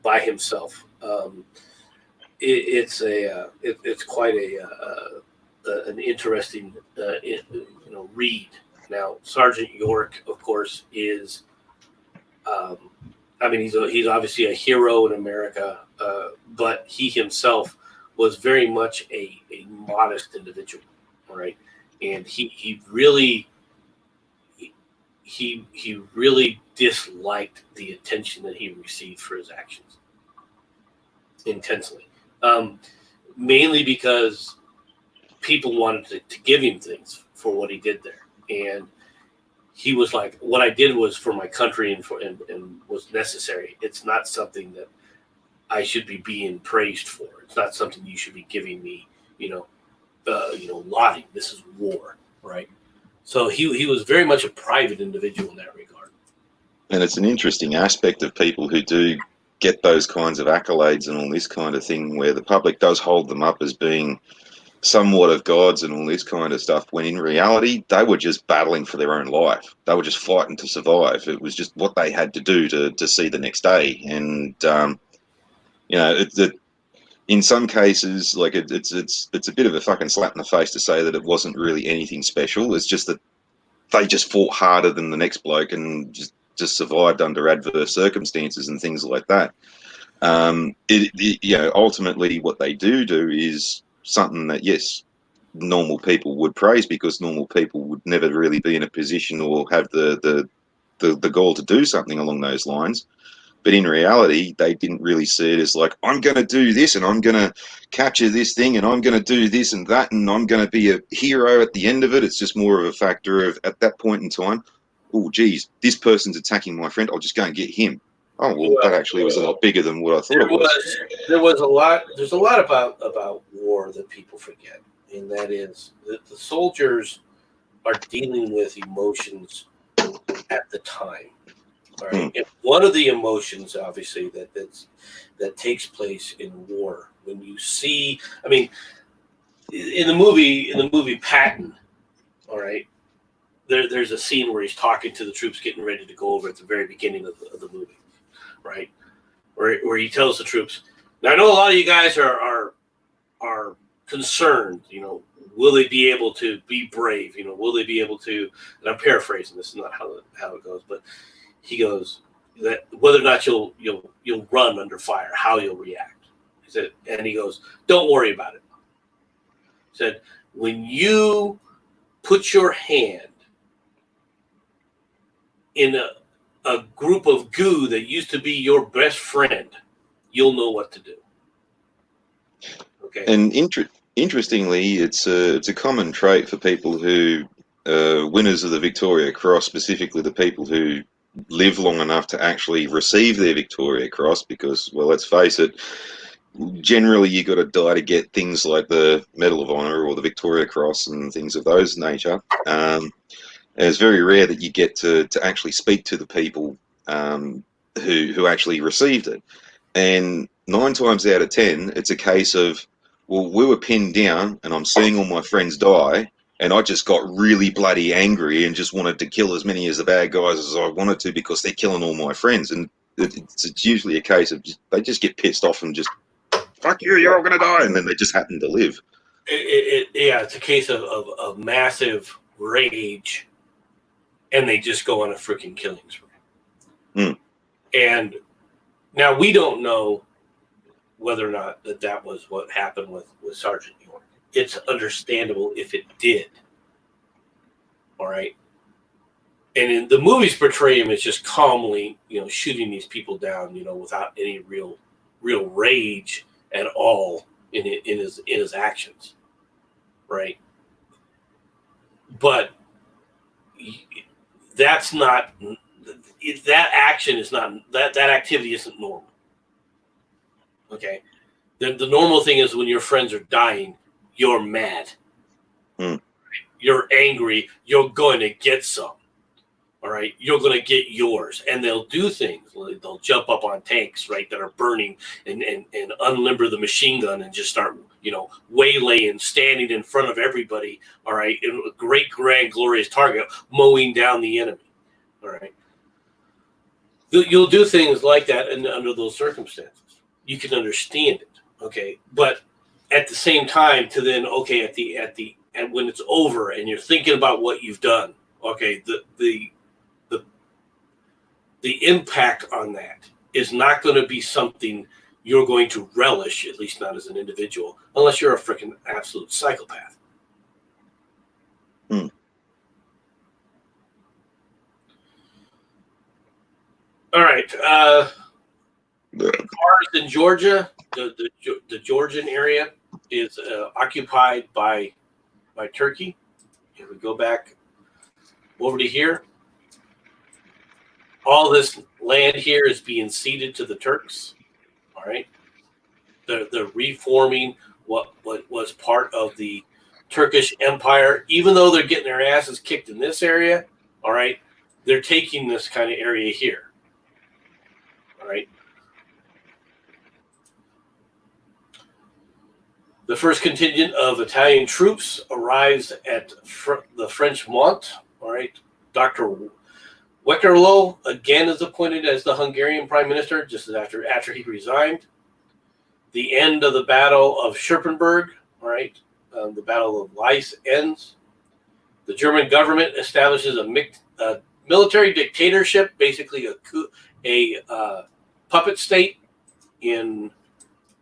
by himself. It's quite an interesting read. Now, Sergeant York, of course, is he's obviously a hero in America, but he himself was very much a modest individual, right? And he really disliked the attention that he received for his actions intensely, mainly because people wanted to give him things for what he did there. And he was like, what I did was for my country and was necessary. It's not something that I should be being praised for. It's not something you should be giving me, lauding. This is war, right? So he was very much a private individual in that regard. And it's an interesting aspect of people who do get those kinds of accolades and all this kind of thing, where the public does hold them up as being somewhat of gods and all this kind of stuff, when in reality they were just battling for their own life. They were just fighting to survive. It was just what they had to do to see the next day. And in some cases, like it's a bit of a fucking slap in the face to say that it wasn't really anything special. It's just that they just fought harder than the next bloke and just survived under adverse circumstances and things like that. Ultimately what they do is something that, yes, normal people would praise, because normal people would never really be in a position or have the goal to do something along those lines. But in reality, they didn't really see it as like, I'm going to do this and I'm going to capture this thing and I'm going to do this and that and I'm going to be a hero at the end of it. It's just more of a factor of, at that point in time, oh, geez, this person's attacking my friend. I'll just go and get him. Oh, well, that actually was a lot bigger than what I thought it was. There's a lot about war that people forget, and that is that the soldiers are dealing with emotions at the time. All right. And one of the emotions, obviously, that takes place in war, when you see, I mean, in the movie Patton, all right, there's a scene where he's talking to the troops getting ready to go over at the very beginning of the movie, right, where he tells the troops, now I know a lot of you guys are concerned, will they be able to be brave, will they be able to, and I'm paraphrasing, this is not how it goes, but he goes that whether or not you'll run under fire, how you'll react. He said, and he goes, don't worry about it. He said, when you put your hand in a group of goo that used to be your best friend, you'll know what to do. Okay. And interestingly, it's a common trait for people who winners of the Victoria Cross, specifically the people who live long enough to actually receive their Victoria Cross, because, well, let's face it, generally you got to die to get things like the Medal of Honor or the Victoria Cross and things of those nature. It's very rare that you get to actually speak to the people who actually received it. And 9 times out of 10, it's a case of, well, we were pinned down and I'm seeing all my friends die, and I just got really bloody angry and just wanted to kill as many of the bad guys as I wanted to because they're killing all my friends. And it's usually a case of they just get pissed off and just, fuck you, you're all going to die. And then they just happen to live. It's a case of massive rage, and they just go on a freaking killing spree. And now we don't know whether or not that was what happened with Sergeant York. It's understandable if it did. All right. And in the movies portray him as just calmly, shooting these people down, without any real rage at all in his actions. Right. But that's not, that action is not, that activity isn't normal. Okay. The normal thing is when your friends are dying, you're mad. You're angry. You're going to get some. All right. You're going to get yours. And they'll do things. They'll jump up on tanks, right, that are burning and unlimber the machine gun and just start, waylaying, standing in front of everybody. All right. In a great, grand, glorious target, mowing down the enemy. All right. You'll do things like that under those circumstances. You can understand it. Okay. But at the same time, to then, okay, at when it's over and you're thinking about what you've done, okay, the impact on that is not going to be something you're going to relish, at least not as an individual, unless you're a freaking absolute psychopath. All right. Cars in Georgia, the Georgian area is occupied by Turkey. If we go back over to here, all this land here is being ceded to the Turks. All right, they're reforming what was part of the Turkish Empire, even though they're getting their asses kicked in this area, all right, they're taking this kind of area here. All right. The first contingent of Italian troops arrives at the French Mont. All right. Dr. Weckerlo again is appointed as the Hungarian prime minister, just as after he resigned. The end of the Battle of Scherpenberg, all right, the Battle of Lice ends. The German government establishes a military dictatorship, basically a puppet state in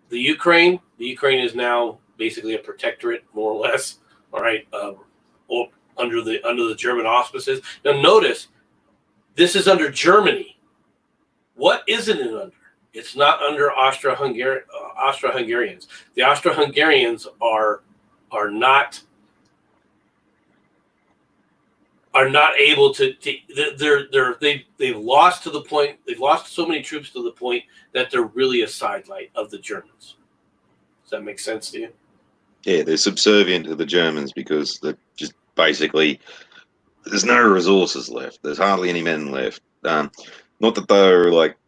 the Ukraine. The Ukraine is now basically a protectorate, more or less, all right, under the German auspices. Now notice, this is under Germany. What isn't it under? It's not under Austro-Hungarians. The Austro-Hungarians are not able to. They've lost to the point. They've lost so many troops to the point that they're really a sidelight of the Germans. Does that make sense to you? Yeah, they're subservient to the Germans because they're just basically there's no resources left. There's hardly any men left. Not that they're like,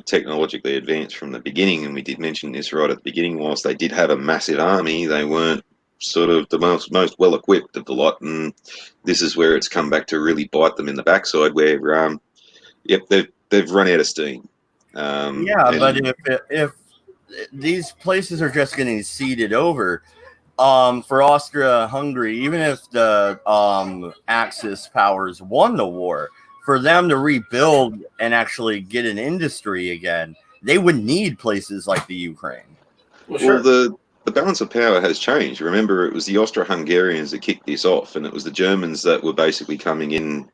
technologically advanced from the beginning, and we did mention this right at the beginning. Whilst they did have a massive army, they weren't sort of the most well equipped of the lot, and this is where it's come back to really bite them in the backside. Where, they've run out of steam. But if these places are just getting ceded over, for Austria-Hungary, even if the Axis powers won the war, for them to rebuild and actually get an industry again, they would need places like the Ukraine. Well, sure. The balance of power has changed. Remember, it was the Austro-Hungarians that kicked this off, and it was the Germans that were basically coming in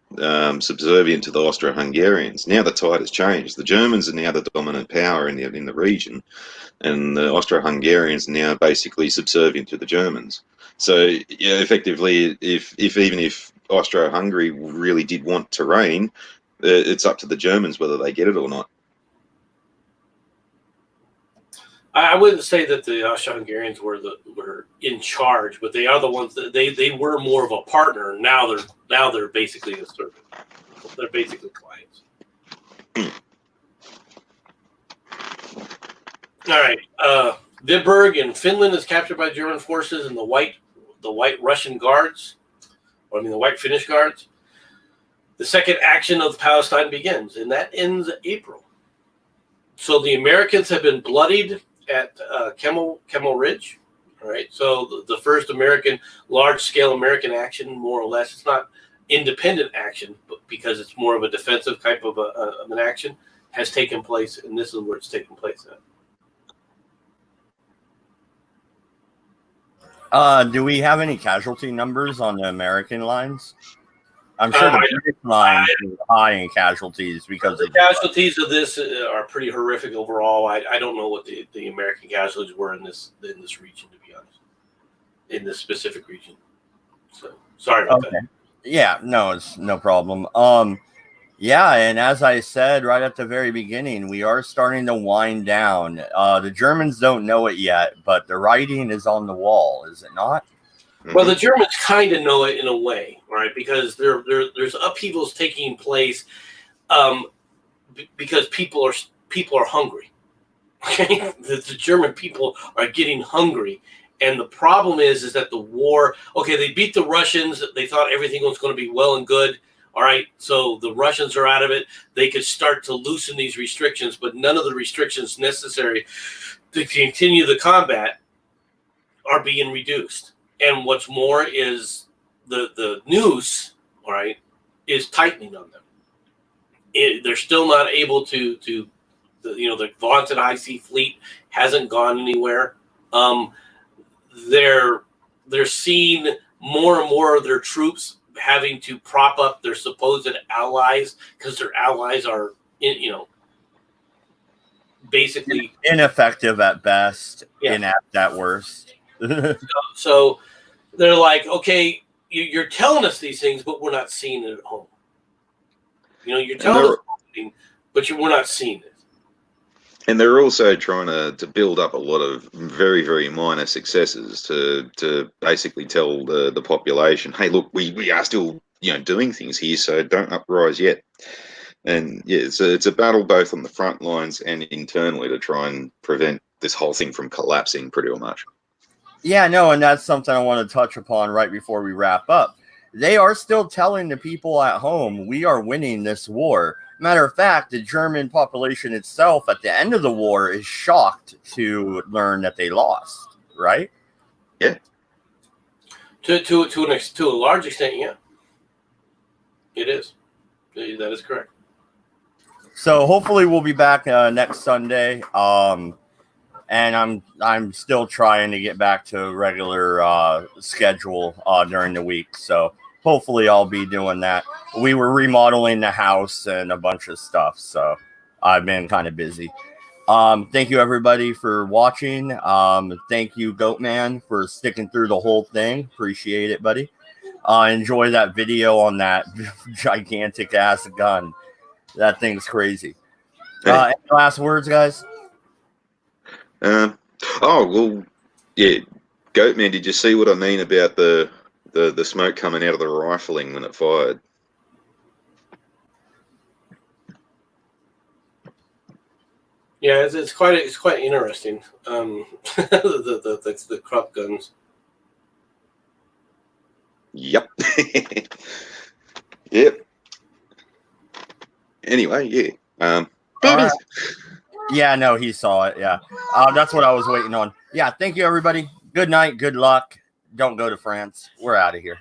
subservient to the Austro-Hungarians. Now the tide has changed. The Germans are now the dominant power in the region, and the Austro-Hungarians are now basically subservient to the Germans. So, effectively, if Austro-Hungary really did want to reign, it's up to the Germans whether they get it or not. I wouldn't say that the Austro-Hungarians were in charge, but they are the ones that they were more of a partner. Now they're basically a servant. They're basically clients. All right. Viborg in Finland is captured by German forces, and the white Russian guards, the white Finnish guards. The second action of Palestine begins, and that ends April. So the Americans have been bloodied at Kemmel Ridge. All right. So the first large-scale American action, more or less, it's not independent action, but because it's more of a defensive type of an action, has taken place, and this is where it's taken place at. Do we have any casualty numbers on the American lines? I'm sure the British lines are high in casualties because the casualties of this are pretty horrific overall. I don't know what the American casualties were in this region, to be honest, in this specific region. So sorry about that. Yeah, no, it's no problem. Yeah, and as I said right at the very beginning, we are starting to wind down. The Germans don't know it yet, but the writing is on the wall, is it not? Well, the Germans kind of know it in a way, right? Because there's upheavals taking place because people are hungry. Okay, the German people are getting hungry, and the problem is that the war. Okay, they beat the Russians. They thought everything was going to be well and good. All right, so the Russians are out of it. They could start to loosen these restrictions, but none of the restrictions necessary to continue the combat are being reduced. And what's more is the noose, all right, is tightening on them. They're still not able to the vaunted high sea fleet hasn't gone anywhere. They're seeing more and more of their troops having to prop up their supposed allies because their allies are, basically ineffective at best, inept at worst. So they're like, okay, you're telling us these things, but we're not seeing it at home. You're telling us something, but we're not seeing it. And they're also trying to build up a lot of very, very minor successes to basically tell the population, hey, look, we are still doing things here, so don't uprise yet. And yeah, it's a battle both on the front lines and internally to try and prevent this whole thing from collapsing pretty much. Yeah, no, and that's something I want to touch upon right before we wrap up. They are still telling the people at home, we are winning this war. Matter of fact, the German population itself at the end of the war is shocked to learn that they lost, right? Yeah. To a large extent, yeah. It is. That is correct. So hopefully we'll be back next Sunday. And I'm still trying to get back to regular schedule during the week. So hopefully I'll be doing that. We were remodeling the house and a bunch of stuff, so I've been kind of busy. Thank you everybody for watching. Thank you Goatman for sticking through the whole thing. Appreciate it, buddy. Enjoy that video on that gigantic ass gun. That thing's crazy. Any last words, guys? Oh well, yeah, Goatman. Did you see what I mean about the smoke coming out of the rifling when it fired? Yeah, it's quite interesting. The crop guns. Yep. Yep. Anyway, yeah. Right. Yeah, no, he saw it. Yeah. That's what I was waiting on. Yeah, thank you, everybody. Good night. Good luck. Don't go to France. We're out of here.